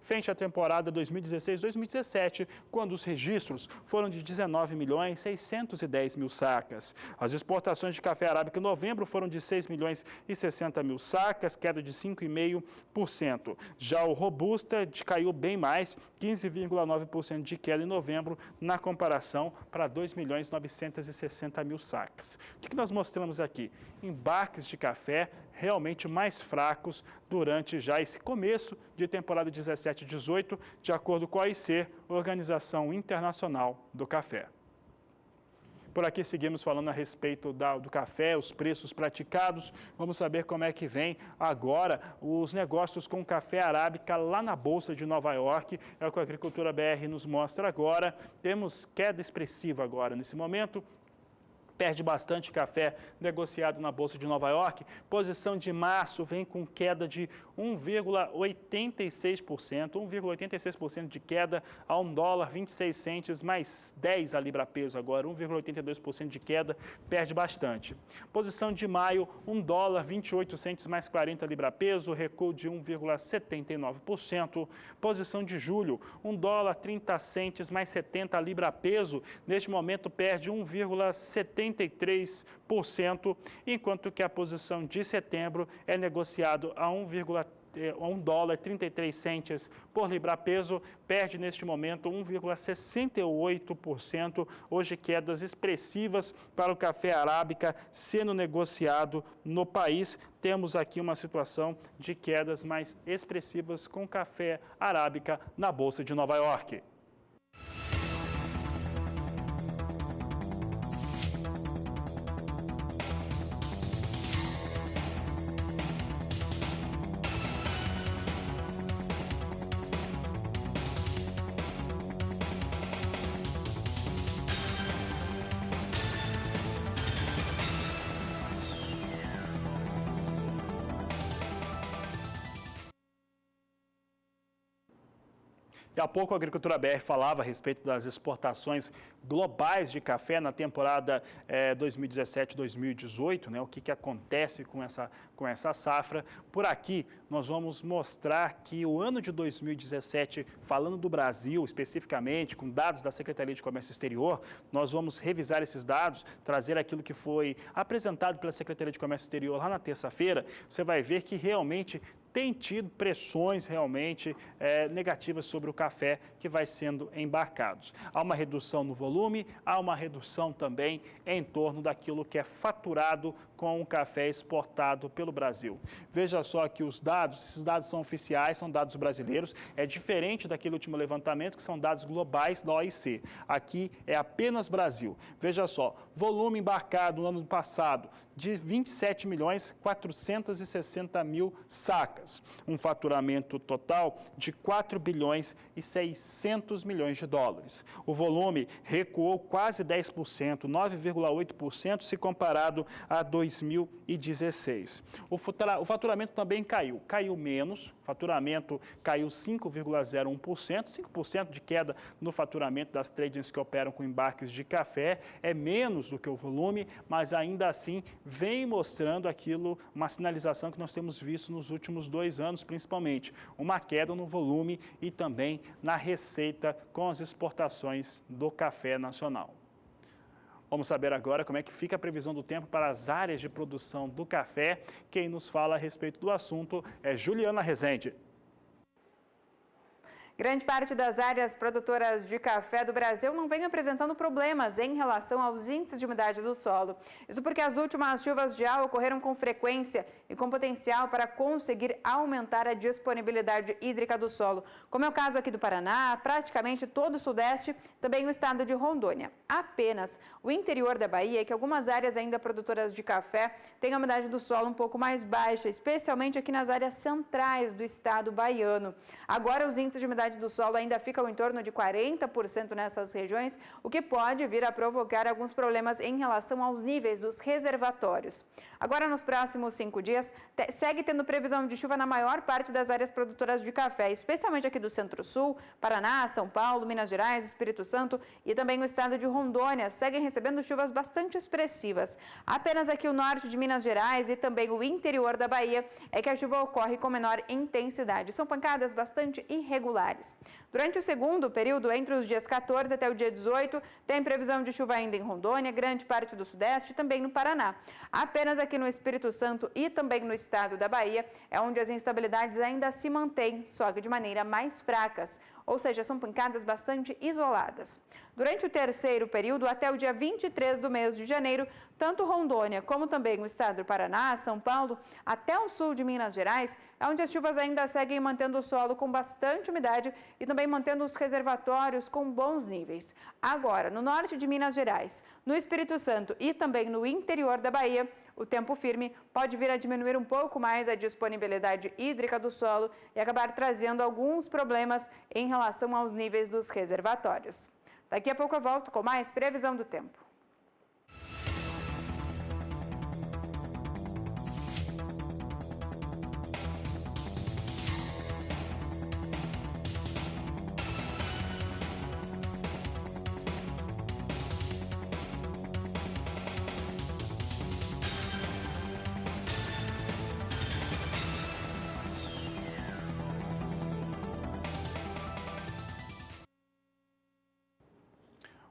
frente à temporada 2016-2017, quando os registros foram de 19 milhões 610 mil sacas. As exportações de café arábica em novembro foram de 6 milhões e 60 mil sacas, queda de 5,5%. Já o robusta caiu bem mais, 15,9% de queda em novembro, na comparação para 2 milhões 960 mil sacas. O que nós mostramos aqui? Embarques de café realmente mais fracos durante já esse começo de temporada 17 e 18, de acordo com a OIC, Organização Internacional do Café. Por aqui seguimos falando a respeito do café, os preços praticados. Vamos saber como é que vem agora os negócios com café arábica lá na Bolsa de Nova York. É o que a Agricultura BR nos mostra agora. Temos queda expressiva agora nesse momento. perde bastante café negociado na Bolsa de Nova York. Posição de março vem com queda de 1,86%, 1,86% de queda a $1,26 mais 10 a libra-peso agora, 1,82% de queda, perde bastante. Posição de maio, $1,28 mais 40 libra-peso, recuo de 1,79%. Posição de julho, $1,30 mais 70 libra-peso, neste momento perde 1,73%, enquanto que a posição de setembro é negociado a $1,33 por libra-peso, perde neste momento 1,68%. Hoje quedas expressivas para o café arábica sendo negociado no país. Temos aqui uma situação de quedas mais expressivas com o café arábica na Bolsa de Nova York. E há pouco a Agricultura BR falava a respeito das exportações globais de café na temporada 2017-2018, né? O que acontece com essa safra. Por aqui, nós vamos mostrar que o ano de 2017, falando do Brasil especificamente, com dados da Secretaria de Comércio Exterior, nós vamos revisar esses dados, trazer aquilo que foi apresentado pela Secretaria de Comércio Exterior lá na terça-feira. Você vai ver que realmente tem tido pressões realmente negativas sobre o café que vai sendo embarcados. Há uma redução no volume, há uma redução também em torno daquilo que é faturado com o café exportado pelo Brasil. Veja só aqui os dados, esses dados são oficiais, são dados brasileiros, é diferente daquele último levantamento que são dados globais da OIC. Aqui é apenas Brasil. Veja só, volume embarcado no ano passado de 27.460.000 sacas, um faturamento total de 4.600 bilhões de dólares. O volume recuou quase 10%, 9,8% se comparado a 2016. O faturamento também caiu menos, o faturamento caiu 5,01%, 5% de queda no faturamento das tradings que operam com embarques de café, é menos do que o volume, mas ainda assim vem mostrando uma sinalização que nós temos visto nos últimos 2 anos, principalmente, uma queda no volume e também na receita com as exportações do café nacional. Vamos saber agora como é que fica a previsão do tempo para as áreas de produção do café. Quem nos fala a respeito do assunto é Juliana Rezende. Grande parte das áreas produtoras de café do Brasil não vem apresentando problemas em relação aos índices de umidade do solo. Isso porque as últimas chuvas já ocorreram com frequência e com potencial para conseguir aumentar a disponibilidade hídrica do solo, como é o caso aqui do Paraná, praticamente todo o Sudeste, também o estado de Rondônia. Apenas o interior da Bahia, que algumas áreas ainda produtoras de café têm a umidade do solo um pouco mais baixa, especialmente aqui nas áreas centrais do estado baiano. Agora, os índices de umidade do solo ainda ficam em torno de 40% nessas regiões, o que pode vir a provocar alguns problemas em relação aos níveis dos reservatórios. Agora, nos próximos 5 dias, segue tendo previsão de chuva na maior parte das áreas produtoras de café, especialmente aqui do Centro-Sul, Paraná, São Paulo, Minas Gerais, Espírito Santo e também o estado de Rondônia seguem recebendo chuvas bastante expressivas. Apenas aqui o norte de Minas Gerais e também o interior da Bahia é que a chuva ocorre com menor intensidade. São pancadas bastante irregulares. Durante o segundo período, entre os dias 14 até o dia 18, tem previsão de chuva ainda em Rondônia, grande parte do Sudeste e também no Paraná. Apenas aqui no Espírito Santo e também no estado da Bahia é onde as instabilidades ainda se mantêm, só que de maneira mais fracas, ou seja, são pancadas bastante isoladas. Durante o terceiro período, até o dia 23 do mês de janeiro, tanto Rondônia como também o estado do Paraná, São Paulo, até o sul de Minas Gerais, é onde as chuvas ainda seguem mantendo o solo com bastante umidade e também mantendo os reservatórios com bons níveis. Agora, no norte de Minas Gerais, no Espírito Santo e também no interior da Bahia, o tempo firme pode vir a diminuir um pouco mais a disponibilidade hídrica do solo e acabar trazendo alguns problemas em relação aos níveis dos reservatórios. Daqui a pouco eu volto com mais previsão do tempo.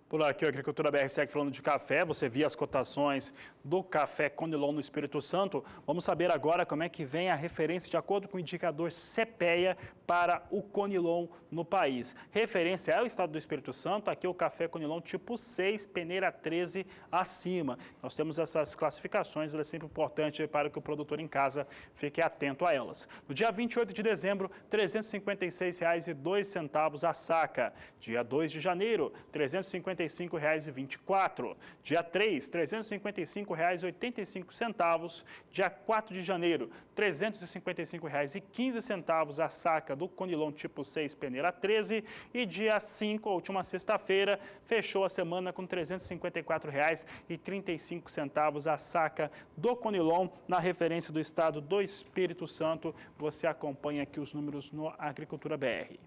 Por aqui, o Agricultura BR segue falando de café. Você viu as cotações do café Conilon no Espírito Santo. Vamos saber agora como é que vem a referência de acordo com o indicador CPEA para o Conilon no país. Referência é o estado do Espírito Santo. Aqui o café Conilon tipo 6, peneira 13 acima. Nós temos essas classificações, é sempre importante para que o produtor em casa fique atento a elas. No dia 28 de dezembro, R$ 356,02 a saca. Dia 2 de janeiro, R$ 355,24. Dia 3, R$ 355,85. Dia 4 de janeiro, R$ 355,15 a saca do Conilon tipo 6, peneira 13. E dia 5, a última sexta-feira, fechou a semana com R$ 354,35 a saca do Conilon, na referência do estado do Espírito Santo. Você acompanha aqui os números no Agricultura BR.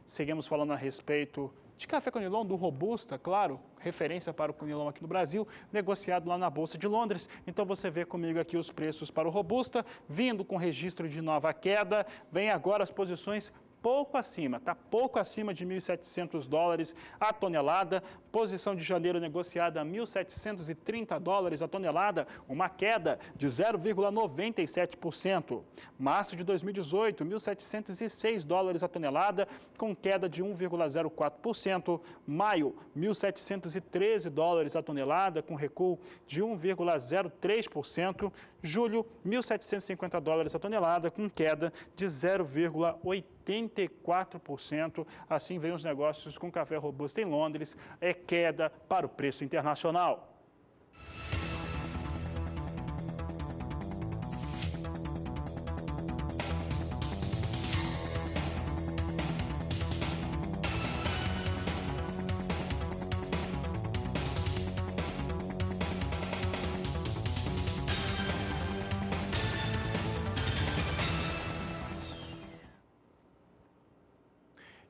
Seguimos falando a respeito de café Conilon, do Robusta, claro, referência para o Conilon aqui no Brasil, negociado lá na Bolsa de Londres. Então você vê comigo aqui os preços para o Robusta, vindo com registro de nova queda. Vem agora as posições pouco acima, está pouco acima de $1.700 a tonelada. Posição de janeiro negociada a $1.730 a tonelada, uma queda de 0,97%. Março de 2018, $1.706 a tonelada, com queda de 1,04%. Maio, $1.713 a tonelada, com recuo de 1,03%. Julho, $1.750 a tonelada, com queda de 0,84%. Assim vem os negócios com café Robusta em Londres, é queda para o preço internacional.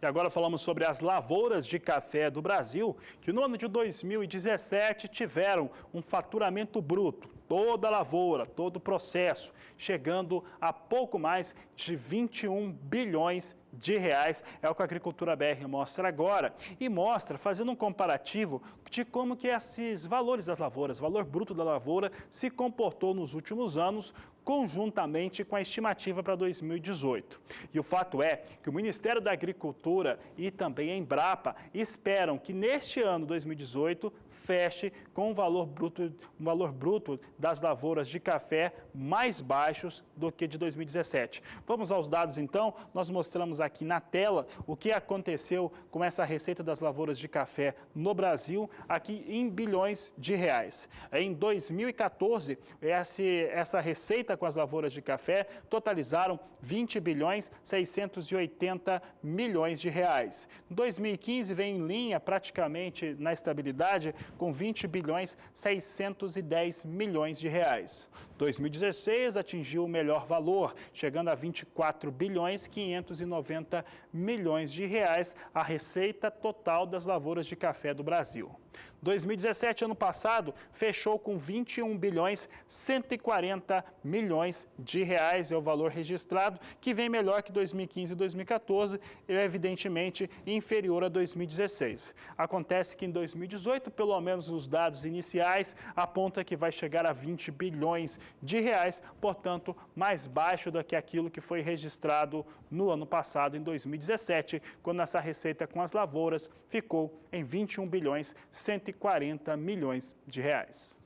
E agora falamos sobre as lavouras de café do Brasil, que no ano de 2017 tiveram um faturamento bruto, toda a lavoura, todo o processo, chegando a pouco mais de 21 bilhões de reais. É o que a Agricultura BR mostra agora, e mostra, fazendo um comparativo de como que esses valores das lavouras, valor bruto da lavoura, se comportou nos últimos anos, conjuntamente com a estimativa para 2018. E o fato é que o Ministério da Agricultura e também a Embrapa esperam que neste ano, 2018, feche com um valor bruto das lavouras de café mais baixos do que de 2017. Vamos aos dados então. Nós mostramos aqui na tela o que aconteceu com essa receita das lavouras de café no Brasil, aqui em bilhões de reais. Em 2014, essa receita com as lavouras de café totalizaram 20 bilhões 680 milhões de reais. Em 2015 vem em linha praticamente na estabilidade com 20 bilhões 610 milhões de reais. 2016 atingiu o melhor valor, chegando a 24 bilhões 590 milhões de reais a receita total das lavouras de café do Brasil. 2017, ano passado, fechou com 21 bilhões 140 milhões de reais, é o valor registrado, que vem melhor que 2015 e 2014, e evidentemente inferior a 2016. Acontece que em 2018, pelo menos os dados iniciais, aponta que vai chegar a 20 bilhões de reais, portanto, mais baixo do que aquilo que foi registrado no ano passado, em 2017, quando essa receita com as lavouras ficou em 21 bilhões 140 milhões de reais.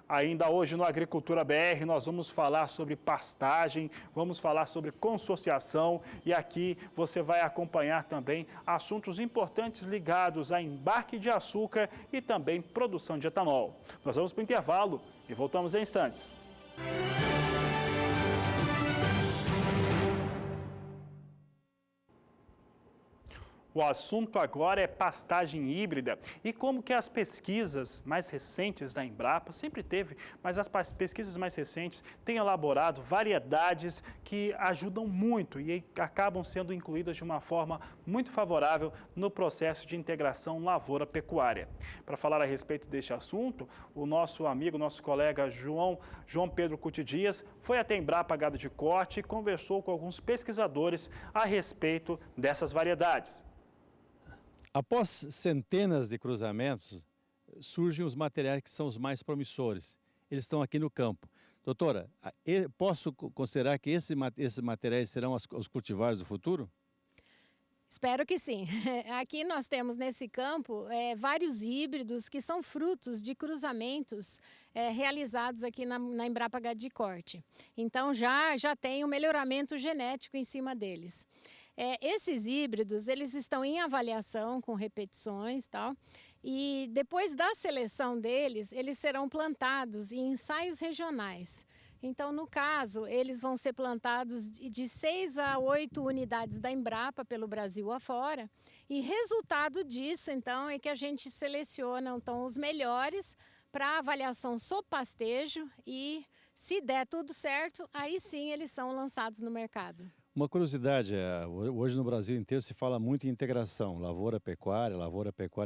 Ainda hoje no Agricultura BR nós vamos falar sobre pastagem, vamos falar sobre consorciação e aqui você vai acompanhar também assuntos importantes ligados a embarque de açúcar e também produção de etanol. Nós vamos para o intervalo e voltamos em instantes. O assunto agora é pastagem híbrida e como que as pesquisas mais recentes da Embrapa, sempre teve, mas as pesquisas mais recentes têm elaborado variedades que ajudam muito e acabam sendo incluídas de uma forma muito favorável no processo de integração lavoura-pecuária. Para falar a respeito deste assunto, o nosso amigo, nosso colega João Pedro Cuti Dias foi até a Embrapa Gado de Corte e conversou com alguns pesquisadores a respeito dessas variedades. Após centenas de cruzamentos, surgem os materiais que são os mais promissores. Eles estão aqui no campo. Doutora, posso considerar que esses materiais serão os cultivares do futuro? Espero que sim. Aqui nós temos nesse campo vários híbridos que são frutos de cruzamentos realizados aqui na Embrapa Gado de Corte. Então já tem um melhoramento genético em cima deles. Esses híbridos, eles estão em avaliação com repetições, tal, e depois da seleção deles, eles serão plantados em ensaios regionais. Então, no caso, eles vão ser plantados de 6 a 8 unidades da Embrapa pelo Brasil afora. E resultado disso, então, é que a gente seleciona então, os melhores para avaliação sob pastejo e, se der tudo certo, aí sim eles são lançados no mercado. Uma curiosidade, hoje no Brasil inteiro se fala muito em integração, lavoura, pecuária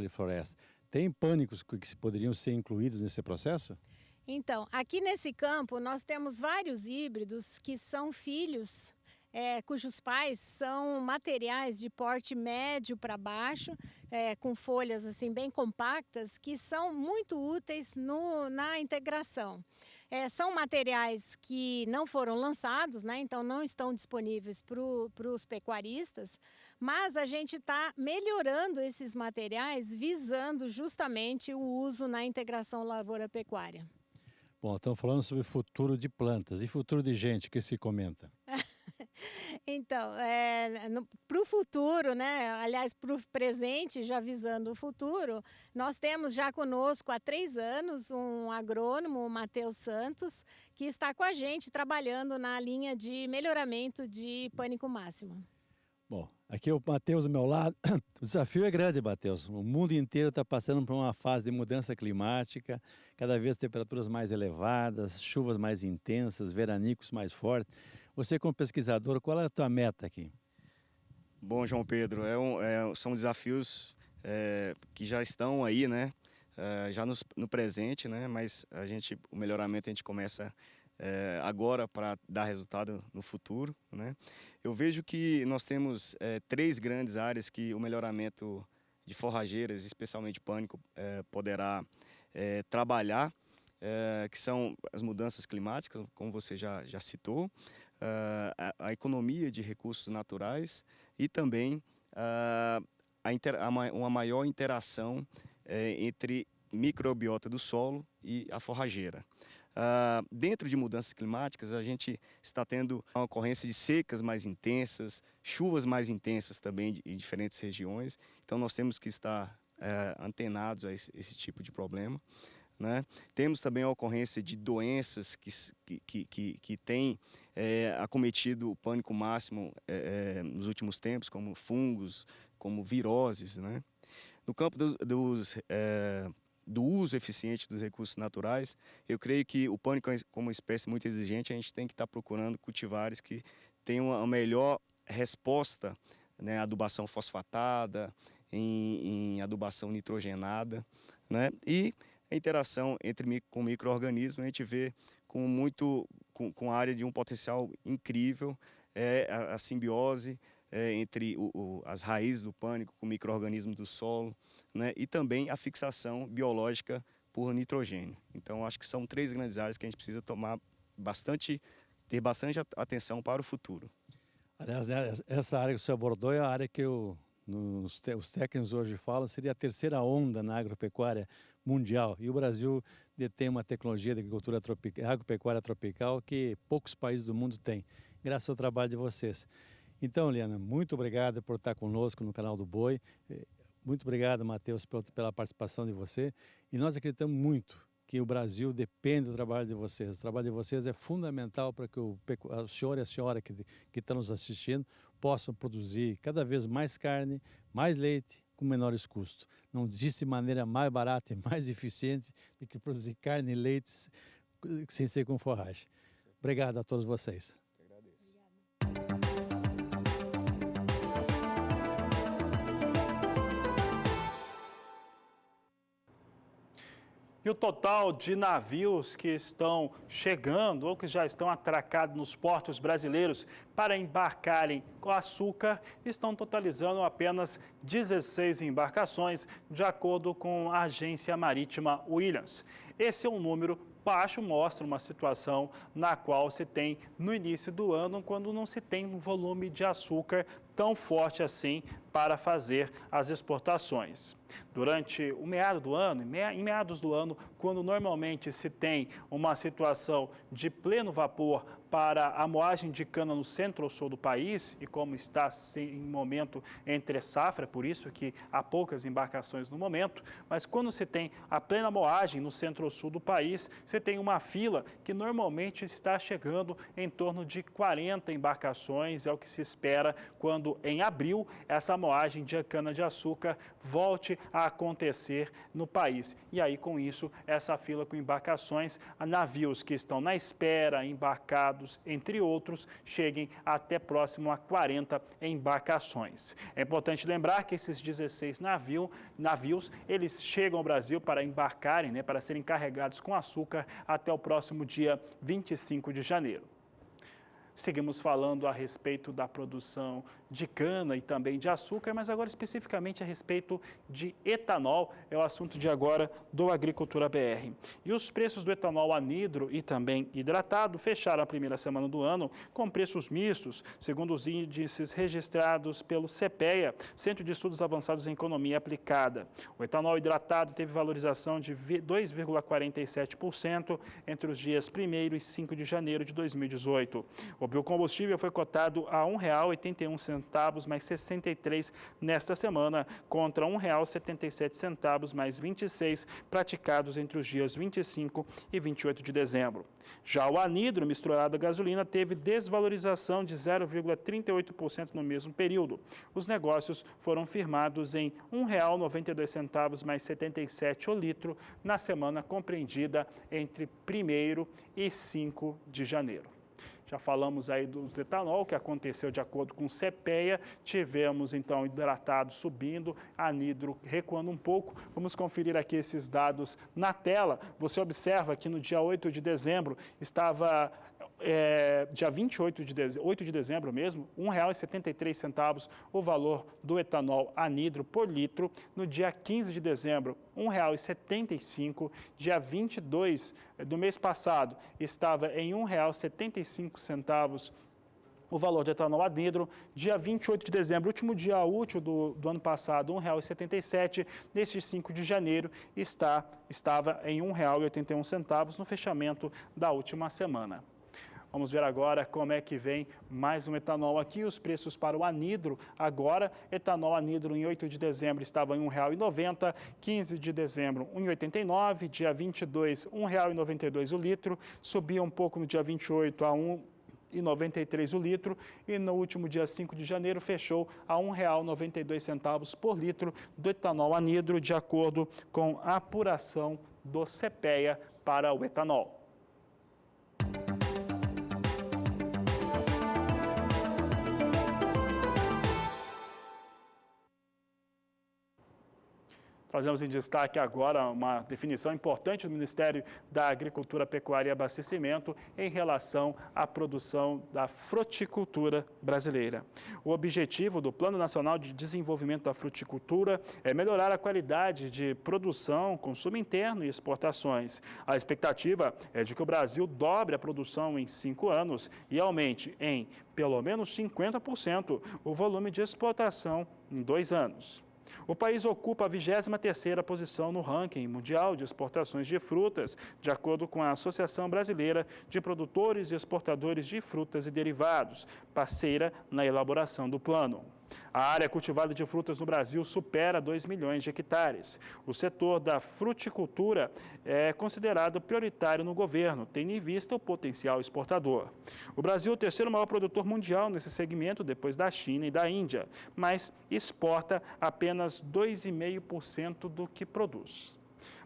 e floresta. Tem pânicos que poderiam ser incluídos nesse processo? Então, aqui nesse campo nós temos vários híbridos que são filhos, cujos pais são materiais de porte médio para baixo, com folhas assim bem compactas, que são muito úteis na integração. São materiais que não foram lançados, né? Então não estão disponíveis para os pecuaristas, mas a gente está melhorando esses materiais visando justamente o uso na integração lavoura-pecuária. Bom, estamos falando sobre futuro de plantas e futuro de gente, que se comenta. Então, para o futuro, né? Aliás, para o presente, já visando o futuro, nós temos já conosco há 3 anos um agrônomo, o Matheus Santos, que está com a gente trabalhando na linha de melhoramento de pânico máximo. Bom, aqui o Matheus do meu lado. O desafio é grande, Matheus. O mundo inteiro está passando por uma fase de mudança climática, cada vez temperaturas mais elevadas, chuvas mais intensas, veranicos mais fortes. Você, como pesquisador, qual é a tua meta aqui? Bom, João Pedro, são desafios que já estão aí, né? Já no presente, né? Mas o melhoramento a gente começa agora para dar resultado no futuro, né? Eu vejo que nós temos 3 grandes áreas que o melhoramento de forrageiras, especialmente pânico, poderá trabalhar, que são as mudanças climáticas, como você já citou, a economia de recursos naturais e também uma maior interação entre microbiota do solo e a forrageira. Dentro de mudanças climáticas, a gente está tendo a ocorrência de secas mais intensas, chuvas mais intensas também em diferentes regiões. Então, nós temos que estar antenados a esse tipo de problema, né? Temos também a ocorrência de doenças que têm acometido o pânico máximo nos últimos tempos, como fungos, como viroses, né? No campo do uso eficiente dos recursos naturais, eu creio que o pânico, como espécie muito exigente, a gente tem que estar procurando cultivares que tenham a melhor resposta, né, adubação fosfatada, em adubação nitrogenada, né, e a interação com micro-organismos a gente vê com a área de um potencial incrível, a simbiose entre as raízes do pânico com micro-organismos do solo, né, e também a fixação biológica por nitrogênio. Então, acho que são 3 grandes áreas que a gente precisa ter bastante atenção para o futuro. Aliás, né, essa área que você abordou é a área que os técnicos hoje falam seria a 3ª onda na agropecuária mundial. E o Brasil detém uma tecnologia de agricultura agropecuária tropical que poucos países do mundo têm, graças ao trabalho de vocês. Então, Liana, muito obrigado por estar conosco no canal do Boi. Muito obrigado, Matheus, pela participação de você. E nós acreditamos muito que o Brasil depende do trabalho de vocês. O trabalho de vocês é fundamental para que o senhor e a senhora que estão nos assistindo possam produzir cada vez mais carne, mais leite, com menores custos. Não existe maneira mais barata e mais eficiente do que produzir carne e leite sem ser com forragem. Obrigado a todos vocês. E o total de navios que estão chegando ou que já estão atracados nos portos brasileiros para embarcarem com açúcar estão totalizando apenas 16 embarcações, de acordo com a agência marítima Williams. Esse é um número baixo, mostra uma situação na qual se tem no início do ano, quando não se tem um volume de açúcar tão forte assim para fazer as exportações. Durante o meado do ano, em meados do ano, quando normalmente se tem uma situação de pleno vapor para a moagem de cana no centro-sul do país, e como está em momento entre safra, por isso que há poucas embarcações no momento, mas quando se tem a plena moagem no centro-sul do país, você tem uma fila que normalmente está chegando em torno de 40 embarcações, é o que se espera quando em abril essa moagem de cana-de-açúcar volte a acontecer no país. E aí, com isso, essa fila com embarcações, navios que estão na espera, embarcados, entre outros, cheguem até próximo a 40 embarcações. É importante lembrar que esses 16 navios, eles chegam ao Brasil para embarcarem, para serem carregados com açúcar até o próximo dia 25 de janeiro. Seguimos falando a respeito da produção de cana e também de açúcar, mas agora especificamente a respeito de etanol, é o assunto de agora do Agricultura BR. E os preços do etanol anidro e também hidratado fecharam a primeira semana do ano com preços mistos, segundo os índices registrados pelo CPEA, Centro de Estudos Avançados em Economia Aplicada. O etanol hidratado teve valorização de 2,47% entre os dias 1º e 5 de janeiro de 2018. O biocombustível foi cotado a R$ 1,81 mais 63 nesta semana, contra R$ 1,77 mais 26 praticados entre os dias 25 e 28 de dezembro. Já o anidro misturado à gasolina teve desvalorização de 0,38% no mesmo período. Os negócios foram firmados em R$ 1,92 mais 77 o litro na semana compreendida entre 1º e 5 de janeiro. Já falamos aí do etanol, que aconteceu de acordo com o CPEA. Tivemos, então, hidratado subindo, anidro recuando um pouco. Vamos conferir aqui esses dados na tela. Você observa que no dia 8 de dezembro estava... dia 8 de dezembro mesmo, R$ 1,73 o valor do etanol anidro por litro. No dia 15 de dezembro, R$ 1,75. Dia 22 do mês passado, estava em R$ 1,75 o valor do etanol anidro. Dia 28 de dezembro, último dia útil do ano passado, R$ 1,77. Neste 5 de janeiro, estava em R$ 1,81 no fechamento da última semana. Vamos ver agora como é que vem mais um etanol aqui, os preços para o anidro. Agora, etanol anidro em 8 de dezembro estava em R$ 1,90, 15 de dezembro R$ 1,89, dia 22 R$ 1,92 o litro, subia um pouco no dia 28 a R$ 1,93 o litro e no último dia 5 de janeiro fechou a R$ 1,92 por litro do etanol anidro, de acordo com a apuração do CPEA para o etanol. Trazemos em destaque agora uma definição importante do Ministério da Agricultura, Pecuária e Abastecimento em relação à produção da fruticultura brasileira. O objetivo do Plano Nacional de Desenvolvimento da Fruticultura é melhorar a qualidade de produção, consumo interno e exportações. A expectativa é de que o Brasil dobre a produção em 5 anos e aumente em pelo menos 50% o volume de exportação em 2 anos. O país ocupa a 23ª posição no ranking mundial de exportações de frutas, de acordo com a Associação Brasileira de Produtores e Exportadores de Frutas e Derivados, parceira na elaboração do plano. A área cultivada de frutas no Brasil supera 2 milhões de hectares. O setor da fruticultura é considerado prioritário no governo, tendo em vista o potencial exportador. O Brasil é o terceiro maior produtor mundial nesse segmento, depois da China e da Índia, mas exporta apenas 2,5% do que produz.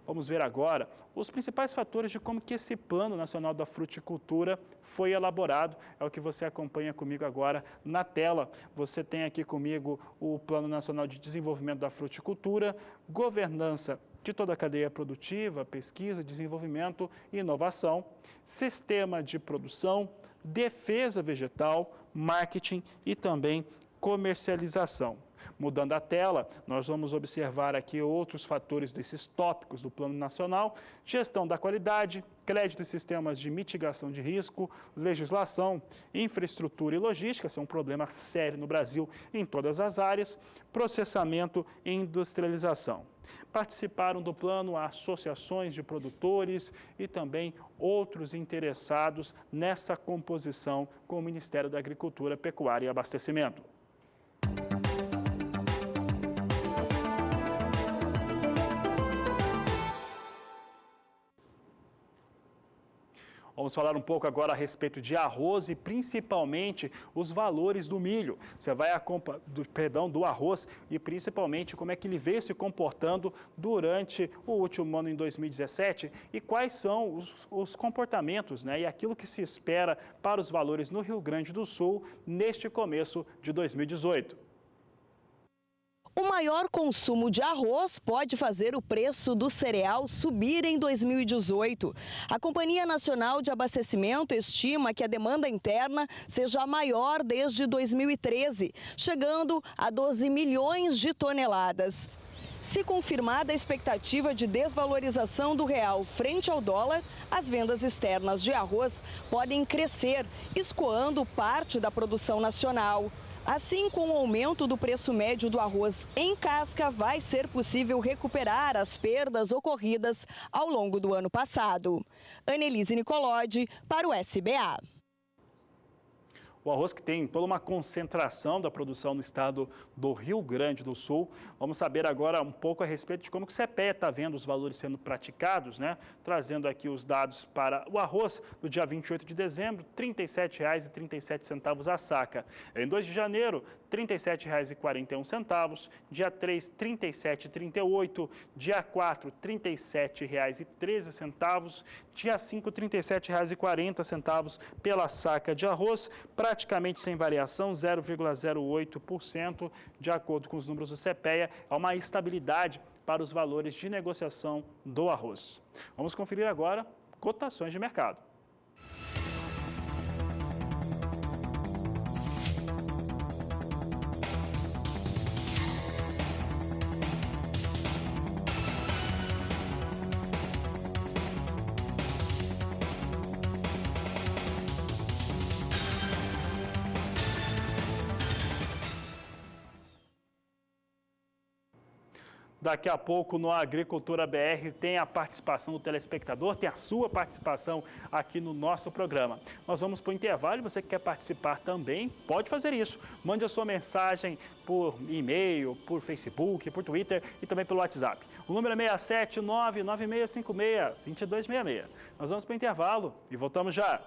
Vamos ver agora os principais fatores de como que esse Plano Nacional da Fruticultura foi elaborado. É o que você acompanha comigo agora na tela. Você tem aqui comigo o Plano Nacional de Desenvolvimento da Fruticultura, governança de toda a cadeia produtiva, pesquisa, desenvolvimento e inovação, sistema de produção, defesa vegetal, marketing e também comercialização. Mudando a tela, nós vamos observar aqui outros fatores desses tópicos do Plano Nacional: gestão da qualidade, crédito e sistemas de mitigação de risco, legislação, infraestrutura e logística, esse é um problema sério no Brasil em todas as áreas, processamento e industrialização. Participaram do plano associações de produtores e também outros interessados nessa composição com o Ministério da Agricultura, Pecuária e Abastecimento. Vamos falar um pouco agora a respeito de arroz e principalmente os valores do milho. Você vai do arroz e principalmente como é que ele veio se comportando durante o último ano em 2017 e quais são os comportamentos, né, e aquilo que se espera para os valores no Rio Grande do Sul neste começo de 2018. O maior consumo de arroz pode fazer o preço do cereal subir em 2018. A Companhia Nacional de Abastecimento estima que a demanda interna seja a maior desde 2013, chegando a 12 milhões de toneladas. Se confirmada a expectativa de desvalorização do real frente ao dólar, as vendas externas de arroz podem crescer, escoando parte da produção nacional. Assim, com o aumento do preço médio do arroz em casca, vai ser possível recuperar as perdas ocorridas ao longo do ano passado. Annelise Nicolodi, para o SBA. O arroz que tem toda uma concentração da produção no estado do Rio Grande do Sul. Vamos saber agora um pouco a respeito de como que o CPEA está vendo os valores sendo praticados, né? Trazendo aqui os dados para o arroz no dia 28 de dezembro, R$ 37,37 a saca. Em 2 de janeiro, R$ 37,41, dia 3, R$ 37,38, dia 4, R$ 37,13, dia 5, R$ 37,40 pela saca de arroz, praticamente sem variação, 0,08%, de acordo com os números do CPEA, há uma estabilidade para os valores de negociação do arroz. Vamos conferir agora cotações de mercado. Daqui a pouco no Agricultura BR tem a participação do telespectador, tem a sua participação aqui no nosso programa. Nós vamos para o intervalo e você que quer participar também pode fazer isso. Mande a sua mensagem por e-mail, por Facebook, por Twitter e também pelo WhatsApp. O número é 67996562266. Nós vamos para o intervalo e voltamos já.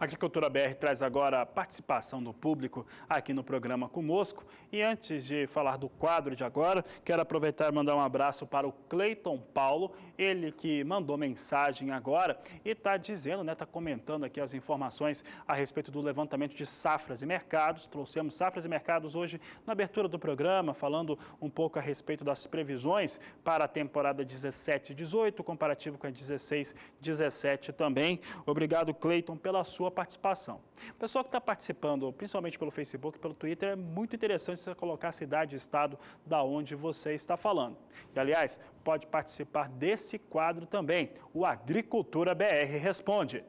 A Agricultura BR traz agora a participação do público aqui no programa conosco. E antes de falar do quadro de agora, quero aproveitar e mandar um abraço para o Cleiton Paulo, ele que mandou mensagem agora e está dizendo, né, está comentando aqui as informações a respeito do levantamento de safras e mercados. Trouxemos safras e mercados hoje na abertura do programa, falando um pouco a respeito das previsões para a temporada 17-18, comparativo com a 16-17 também. Obrigado, Cleiton, pela sua participação. O pessoal que está participando, principalmente pelo Facebook e pelo Twitter, é muito interessante você colocar a cidade e estado da onde você está falando. E, aliás, pode participar desse quadro também, o Agricultura BR Responde.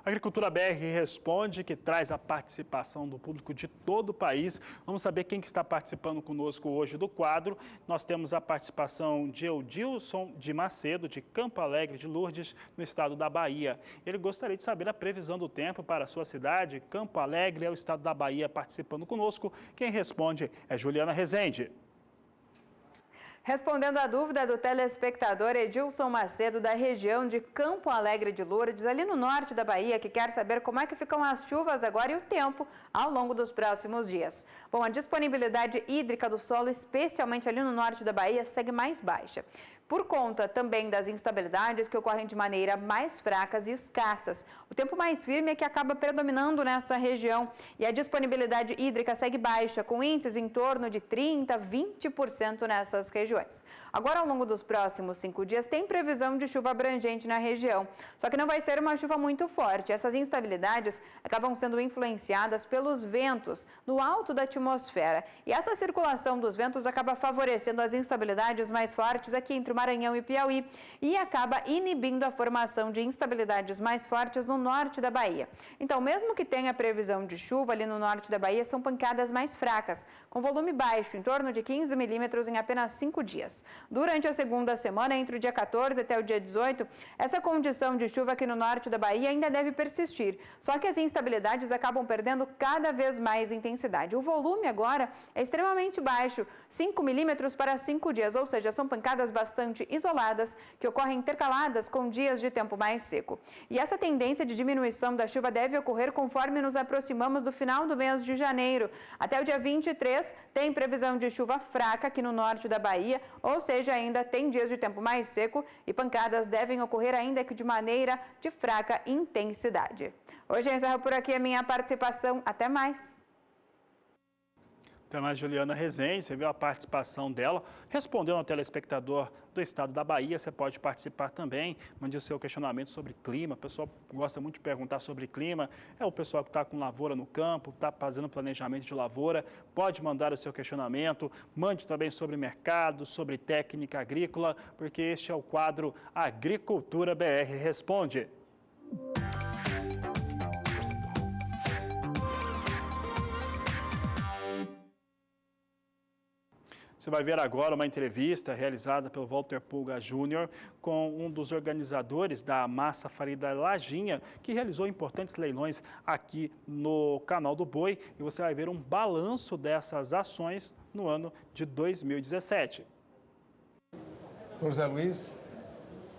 A Agricultura BR Responde, que traz a participação do público de todo o país. Vamos saber quem que está participando conosco hoje do quadro. Nós temos a participação de Eudilson de Macedo, de Campo Alegre de Lourdes, no estado da Bahia. Ele gostaria de saber a previsão do tempo para a sua cidade. Campo Alegre é o estado da Bahia participando conosco. Quem responde é Juliana Rezende. Respondendo à dúvida do telespectador Edilson Macedo, da região de Campo Alegre de Lourdes, ali no norte da Bahia, que quer saber como é que ficam as chuvas agora e o tempo ao longo dos próximos dias. Bom, a disponibilidade hídrica do solo, especialmente ali no norte da Bahia, segue mais baixa. por conta também das instabilidades que ocorrem de maneira mais fracas e escassas. O tempo mais firme é que acaba predominando nessa região e a disponibilidade hídrica segue baixa, com índices em torno de 30% a 20% nessas regiões. Agora, ao longo dos próximos 5 dias, tem previsão de chuva abrangente na região, só que não vai ser uma chuva muito forte. Essas instabilidades acabam sendo influenciadas pelos ventos no alto da atmosfera e essa circulação dos ventos acaba favorecendo as instabilidades mais fortes aqui entre o Maranhão e Piauí e acaba inibindo a formação de instabilidades mais fortes no norte da Bahia. Então, mesmo que tenha previsão de chuva ali no norte da Bahia, são pancadas mais fracas, com volume baixo, em torno de 15 milímetros em apenas 5 dias. Durante a segunda semana, entre o dia 14 até o dia 18, essa condição de chuva aqui no norte da Bahia ainda deve persistir, só que as instabilidades acabam perdendo cada vez mais intensidade. O volume agora é extremamente baixo, 5 milímetros para 5 dias, ou seja, são pancadas bastante isoladas que ocorrem intercaladas com dias de tempo mais seco. E essa tendência de diminuição da chuva deve ocorrer conforme nos aproximamos do final do mês de janeiro. Até o dia 23 tem previsão de chuva fraca aqui no norte da Bahia, ou seja, ainda tem dias de tempo mais seco e pancadas devem ocorrer ainda que de maneira de fraca intensidade. Hoje eu encerro por aqui a minha participação. Até mais! Até mais, Juliana Rezende, você viu a participação dela, respondendo ao telespectador do estado da Bahia. Você pode participar também, mande o seu questionamento sobre clima. O pessoal gosta muito de perguntar sobre clima, é o pessoal que está com lavoura no campo, está fazendo planejamento de lavoura, pode mandar o seu questionamento, mande também sobre mercado, sobre técnica agrícola, porque este é o quadro Agricultura BR Responde. Você vai ver agora uma entrevista realizada pelo Walter Pulga Júnior com um dos organizadores da Massa Farida Lajinha, que realizou importantes leilões aqui no Canal do Boi. E você vai ver um balanço dessas ações no ano de 2017. Doutor Zé Luiz,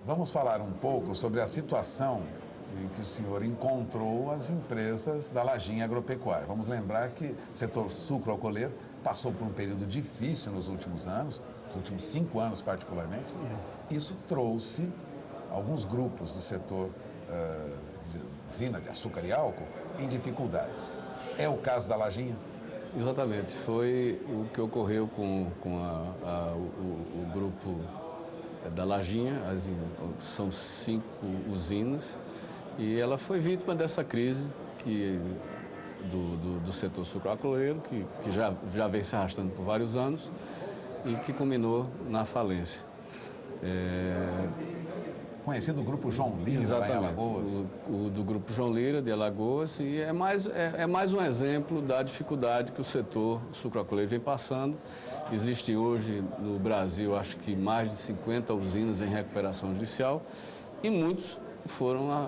vamos falar um pouco sobre a situação em que o senhor encontrou as empresas da Lajinha Agropecuária. Vamos lembrar que o setor sucroalcooleiro passou por um período difícil nos últimos anos, nos últimos 5 anos particularmente. Isso trouxe alguns grupos do setor de usina de açúcar e álcool em dificuldades. É o caso da Lajinha? Exatamente, foi o que ocorreu com o grupo da Lajinha. São 5 usinas e ela foi vítima dessa crise do setor sucroalcooleiro, que já vem se arrastando por vários anos e que culminou na falência. Conhecido o Grupo João Lira, exatamente, lá em Alagoas. O do Grupo João Lira, de Alagoas, e é mais um exemplo da dificuldade que o setor sucroalcooleiro vem passando. Existem hoje no Brasil, acho que mais de 50 usinas em recuperação judicial e muitos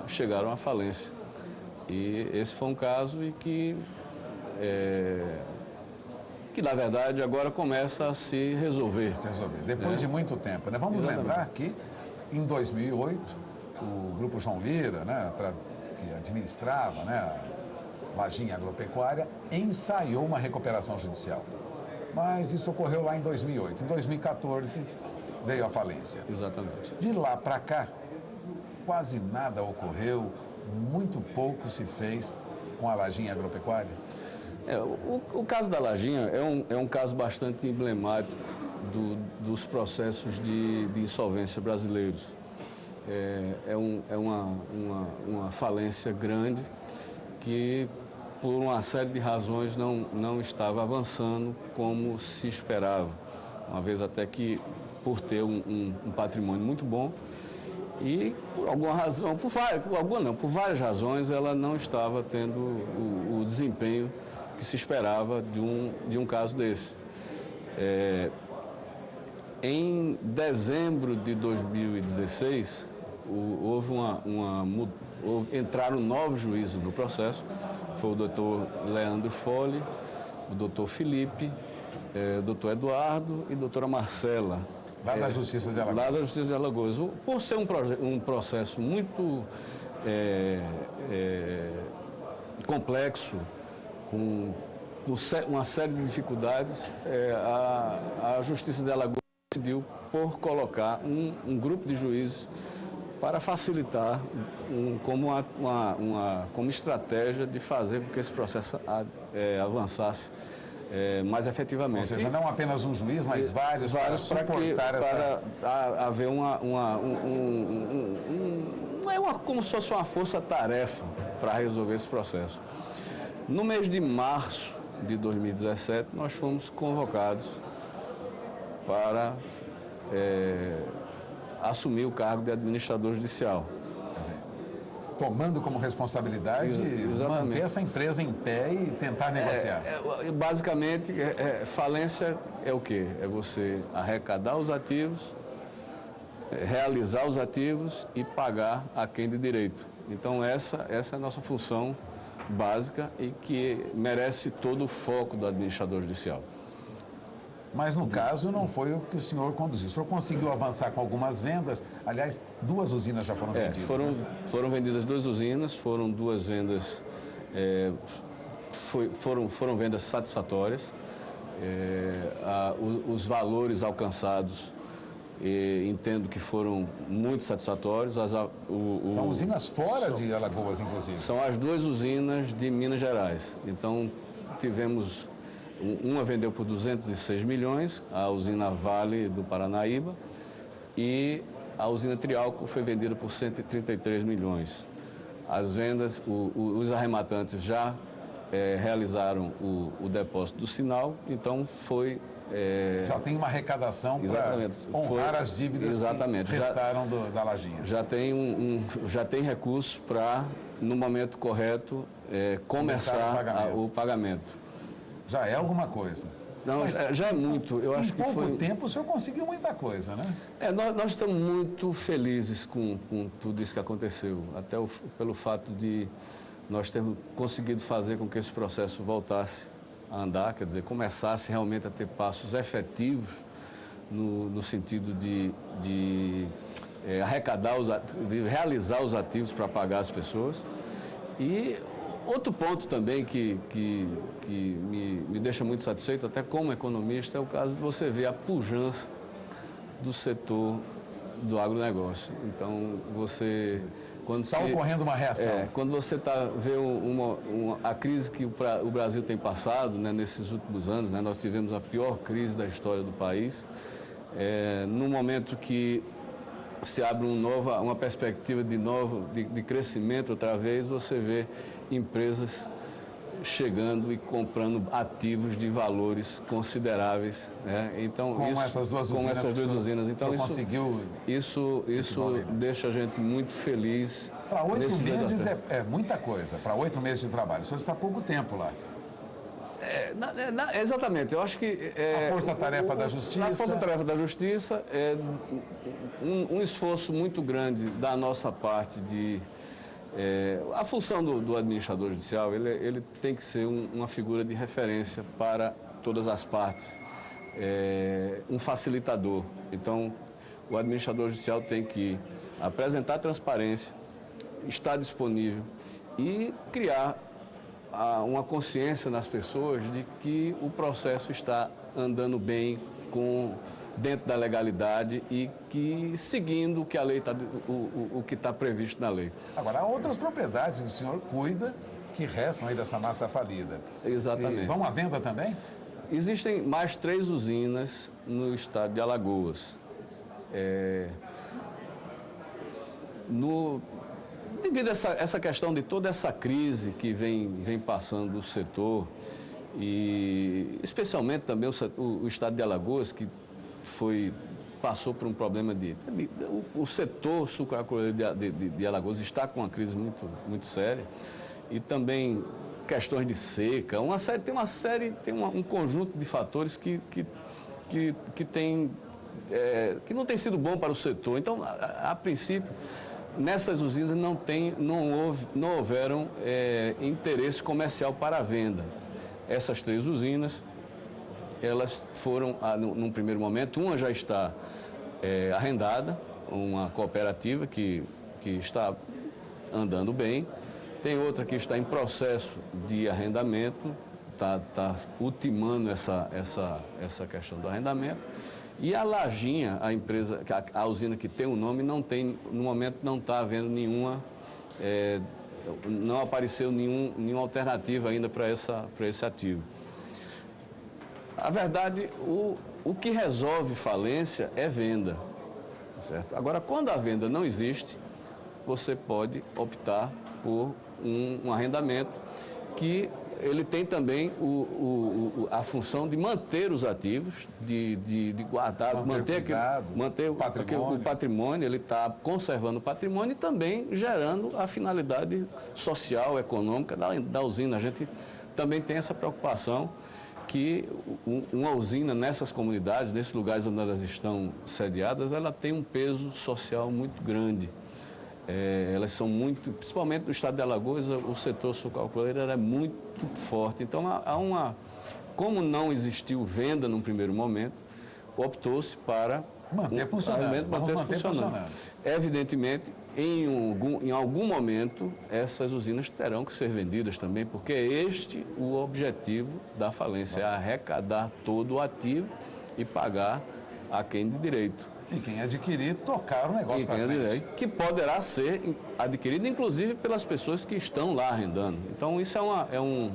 chegaram à falência. E esse foi um caso e que na verdade, agora começa a se resolver. Depois de muito tempo, né? Vamos lembrar que, em 2008, o Grupo João Lira, né, que administrava, né, a Lajinha Agropecuária, ensaiou uma recuperação judicial. Mas isso ocorreu lá em 2008. Em 2014, veio a falência. Exatamente. De lá para cá, quase nada ocorreu, muito pouco se fez com a Lajinha Agropecuária? O caso da Lajinha é um caso bastante emblemático dos processos de insolvência brasileiros. É uma falência grande que, por uma série de razões, não estava avançando como se esperava. Uma vez até que, por ter um patrimônio muito bom, e por alguma razão, por várias razões, ela não estava tendo o desempenho que se esperava de um caso desse. Em dezembro de 2016, entraram 9 juízes no processo. Foi o doutor Leandro Fole, o doutor Felipe, o doutor Eduardo e a doutora Marcela. Lá da Justiça de Alagoas. Lá da Justiça de Alagoas. Por ser um processo muito complexo, com, com uma série de dificuldades, a Justiça de Alagoas, decidiu por colocar um grupo de juízes para facilitar como estratégia de fazer com que esse processo avançasse mais efetivamente. Ou seja, não apenas um juiz, mas vários para suportar essa... Para haver como se fosse uma força-tarefa para resolver esse processo. No mês de março de 2017, nós fomos convocados para assumir o cargo de administrador judicial. Tomando como responsabilidade manter essa empresa em pé e tentar negociar. Basicamente, falência é o quê? É você arrecadar os ativos, realizar os ativos e pagar a quem de direito. Então, essa é a nossa função básica e que merece todo o foco do administrador judicial. Mas, no caso, não foi o que o senhor conduziu. O senhor conseguiu avançar com algumas vendas. Aliás, 2 usinas já foram vendidas. Foram vendidas 2 usinas, foram 2 vendas, foram vendas satisfatórias. Os valores alcançados, entendo que foram muito satisfatórios. São usinas fora de Alagoas, inclusive? São as 2 usinas de Minas Gerais. Então, tivemos... Uma vendeu por 206 milhões, a usina Vale do Paranaíba, e a usina Trialco foi vendida por 133 milhões. As vendas, os arrematantes já realizaram o depósito do sinal, então foi... já tem uma arrecadação para honrar as dívidas que restaram da Lajinha. Já tem recursos para, no momento correto, começar o pagamento. Já é alguma coisa. Não, já é muito. Eu acho que em pouco tempo o senhor conseguiu muita coisa, né? Nós estamos muito felizes com tudo isso que aconteceu. Até pelo fato de nós termos conseguido fazer com que esse processo voltasse a andar, quer dizer, começasse realmente a ter passos efetivos no sentido de arrecadar, de realizar os ativos para pagar as pessoas. E outro ponto também que me deixa muito satisfeito, até como economista, é o caso de você ver a pujança do setor do agronegócio. Então, está ocorrendo uma reação. Quando você vê a crise que o Brasil tem passado, né, nesses últimos anos, né, nós tivemos a pior crise da história do país, num momento que se abre uma perspectiva de crescimento outra vez, você vê empresas chegando e comprando ativos de valores consideráveis, né? Então, como essas duas usinas. Então, isso deixa a gente muito feliz. Para 8 meses é muita coisa, para 8 meses de trabalho. O senhor está há pouco tempo lá. Exatamente, eu acho que... a Força-Tarefa da Justiça... A Força-Tarefa da Justiça é um esforço muito grande da nossa parte de... a função do administrador judicial, ele tem que ser uma figura de referência para todas as partes, um facilitador. Então, o administrador judicial tem que apresentar transparência, estar disponível e criar uma consciência nas pessoas de que o processo está andando bem dentro da legalidade e que seguindo o que a lei o que está previsto na lei. Agora, há outras propriedades que o senhor cuida que restam aí dessa massa falida. Exatamente. E vão à venda também? Existem mais 3 usinas no estado de Alagoas. Devido a essa questão de toda essa crise que vem passando o setor, e especialmente também o estado de Alagoas, que passou por um problema o setor sucroalcooleiro de Alagoas está com uma crise muito, muito séria, e também questões de seca, tem um conjunto de fatores que não tem sido bom para o setor. Então, a princípio, nessas usinas não houveram interesse comercial para a venda. Essas 3 usinas, elas foram, num primeiro momento, uma já está arrendada, uma cooperativa que está andando bem, tem outra que está em processo de arrendamento, está ultimando essa questão do arrendamento, E a Lajinha, a empresa, a usina que tem o nome, não tem, no momento não está havendo nenhuma, não apareceu nenhuma alternativa ainda para esse ativo. A verdade, o que resolve falência é venda, certo? Agora, quando a venda não existe, você pode optar por um arrendamento que ele tem também a função de manter os ativos, de guardar, manter o patrimônio, ele está conservando o patrimônio e também gerando a finalidade social, econômica da usina. A gente também tem essa preocupação que uma usina nessas comunidades, nesses lugares onde elas estão sediadas, ela tem um peso social muito grande. Elas são muito, principalmente no estado de Alagoas, o setor sucroalcooleiro é muito forte. Então, como não existiu venda num primeiro momento, optou-se para manter funcionando. Evidentemente, em algum momento, essas usinas terão que ser vendidas também, porque é este o objetivo da falência, é arrecadar todo o ativo e pagar a quem de direito. E quem adquirir, tocar o negócio para frente. Que poderá ser adquirido, inclusive, pelas pessoas que estão lá arrendando. Então, isso é um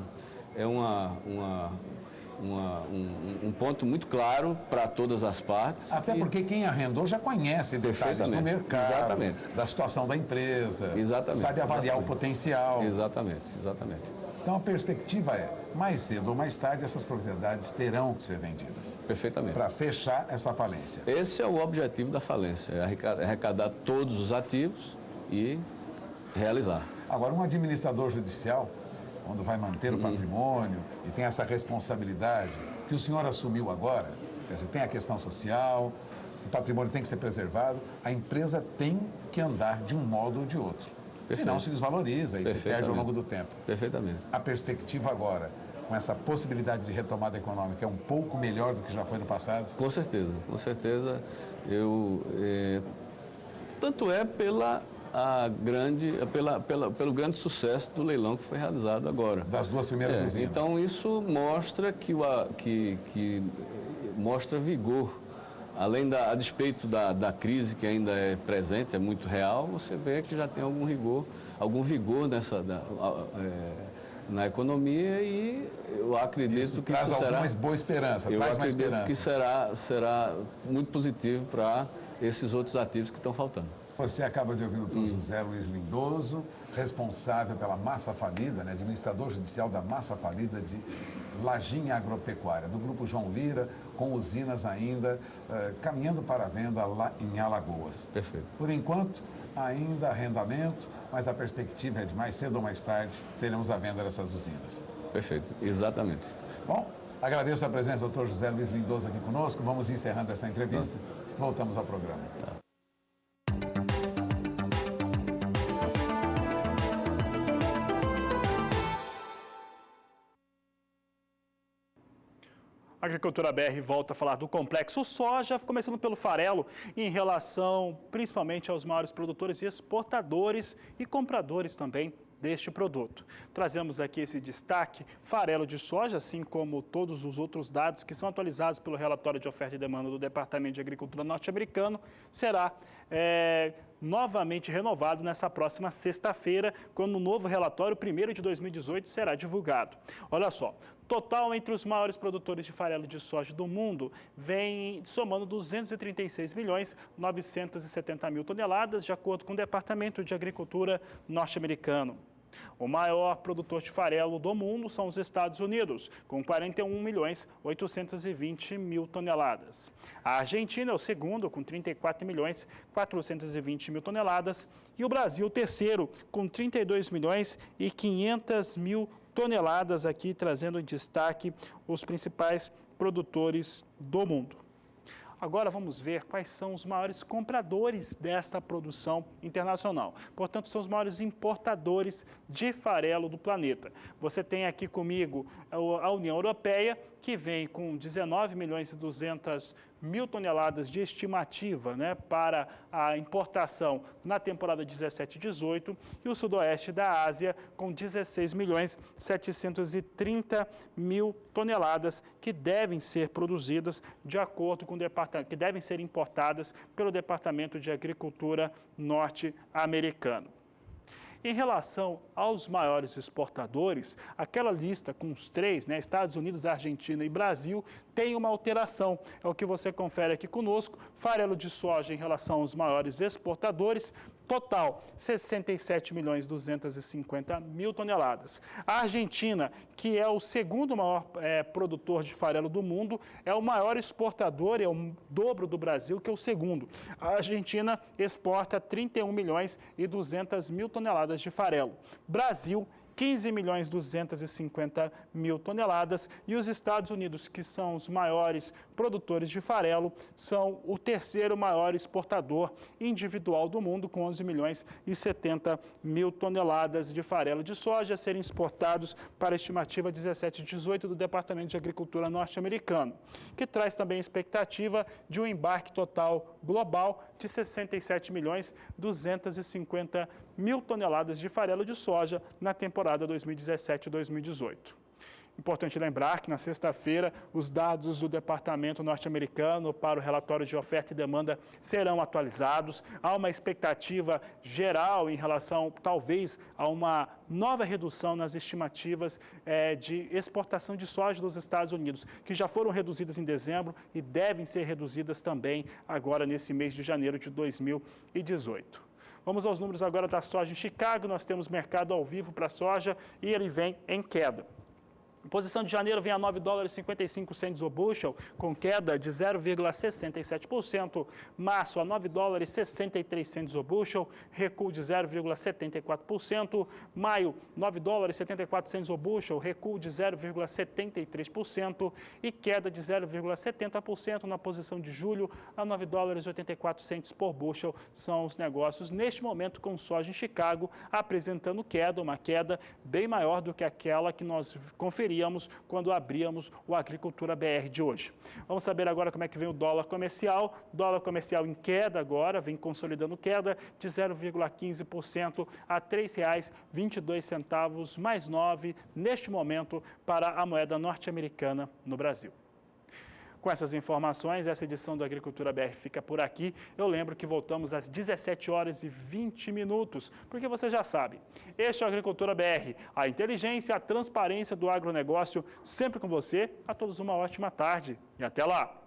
ponto muito claro para todas as partes. Até porque quem arrendou já conhece detalhes do mercado, da situação da empresa, sabe avaliar o potencial. Exatamente. Então, a perspectiva é, mais cedo ou mais tarde, essas propriedades terão que ser vendidas. Perfeitamente. Para fechar essa falência. Esse é o objetivo da falência, é arrecadar todos os ativos e realizar. Agora, um administrador judicial, quando vai manter o patrimônio e tem essa responsabilidade que o senhor assumiu agora, quer dizer, tem a questão social, o patrimônio tem que ser preservado, a empresa tem que andar de um modo ou de outro. Senão se desvaloriza e se perde ao longo do tempo. Perfeitamente. A perspectiva agora, com essa possibilidade de retomada econômica, é um pouco melhor do que já foi no passado? Com certeza. Tanto é pelo grande sucesso do leilão que foi realizado agora. Das duas primeiras usinas. Então, isso mostra que mostra vigor. Além a despeito da crise que ainda é presente, é muito real, você vê que já tem algum vigor na economia e eu acredito que isso será... Traz boa esperança, que será muito positivo para esses outros ativos que estão faltando. Você acaba de ouvir o Dr. José Luiz Lindoso, responsável pela massa falida, administrador judicial da massa falida de Lajinha Agropecuária, do Grupo João Lira, com usinas ainda caminhando para a venda lá em Alagoas. Perfeito. Por enquanto, ainda arrendamento, mas a perspectiva é de mais cedo ou mais tarde teremos a venda dessas usinas. Perfeito, exatamente. Bom, agradeço a presença do Dr. José Luiz Lindoso aqui conosco. Vamos encerrando esta entrevista. Voltamos ao programa. A Agricultura BR volta a falar do complexo soja, começando pelo farelo, em relação principalmente aos maiores produtores e exportadores e compradores também deste produto. Trazemos aqui esse destaque, farelo de soja, assim como todos os outros dados que são atualizados pelo relatório de oferta e demanda do Departamento de Agricultura norte-americano, será novamente renovado nessa próxima sexta-feira, quando o novo relatório, primeiro de 2018, será divulgado. Olha só, total entre os maiores produtores de farelo de soja do mundo vem somando 236.970.000 toneladas, de acordo com o Departamento de Agricultura norte-americano. O maior produtor de farelo do mundo são os Estados Unidos, com 41.820.000 toneladas. A Argentina é o segundo, com 34.420.000 toneladas. E o Brasil, o terceiro, com 32.500.000 toneladas, aqui trazendo em destaque os principais produtores do mundo. Agora vamos ver quais são os maiores compradores desta produção internacional. Portanto, são os maiores importadores de farelo do planeta. Você tem aqui comigo a União Europeia, que vem com 19 milhões e 200 mil toneladas de estimativa, né, para a importação na temporada 17 e 18, e o Sudoeste da Ásia com 16 milhões 730 mil toneladas que devem ser produzidas de acordo com o departamento, que devem ser importadas pelo Departamento de Agricultura norte-americano. Em relação aos maiores exportadores, aquela lista com os três, né, Estados Unidos, Argentina e Brasil, tem uma alteração. É o que você confere aqui conosco. Farelo de soja em relação aos maiores exportadores, total 67 milhões 250 mil toneladas. A Argentina, que é o segundo maior produtor de farelo do mundo, é o maior exportador, é o dobro do Brasil, que é o segundo. A Argentina exporta 31 milhões e 200 mil toneladas de farelo. Brasil, 15 milhões 250 mil toneladas, e os Estados Unidos, que são os maiores produtores de farelo, são o terceiro maior exportador individual do mundo, com 11 milhões e 70 mil toneladas de farelo de soja a serem exportados para a estimativa 17 e 18 do Departamento de Agricultura norte-americano, que traz também a expectativa de um embarque total global de 67 milhões 250 mil toneladas de farelo de soja na temporada 2017-2018. Importante lembrar que na sexta-feira os dados do Departamento norte-americano para o relatório de oferta e demanda serão atualizados. Há uma expectativa geral em relação, talvez, a uma nova redução nas estimativas de exportação de soja dos Estados Unidos, que já foram reduzidas em dezembro e devem ser reduzidas também agora nesse mês de janeiro de 2018. Vamos aos números agora da soja em Chicago. Nós temos mercado ao vivo para a soja e ele vem em queda. A posição de janeiro vem a 9 dólares e 55 cents o bushel, com queda de 0,67%. Março a 9 dólares e 63 cents o bushel, recuo de 0,74%. Maio, 9 dólares e 74 cents o bushel, recuo de 0,73%. E queda de 0,70% na posição de julho a 9 dólares e 84 cents por bushel. São os negócios neste momento com soja em Chicago apresentando queda, uma queda bem maior do que aquela que nós conferimos quando abríamos o Agricultura BR de hoje. Vamos saber agora como é que vem o dólar comercial. Dólar comercial em queda agora, vem consolidando queda de 0,15% a R$ 3,22 mais 9 neste momento para a moeda norte-americana no Brasil. Com essas informações, essa edição do Agricultura BR fica por aqui. Eu lembro que voltamos às 17 horas e 20 minutos, porque você já sabe, este é o Agricultura BR, a inteligência, a transparência do agronegócio, sempre com você. A todos uma ótima tarde e até lá!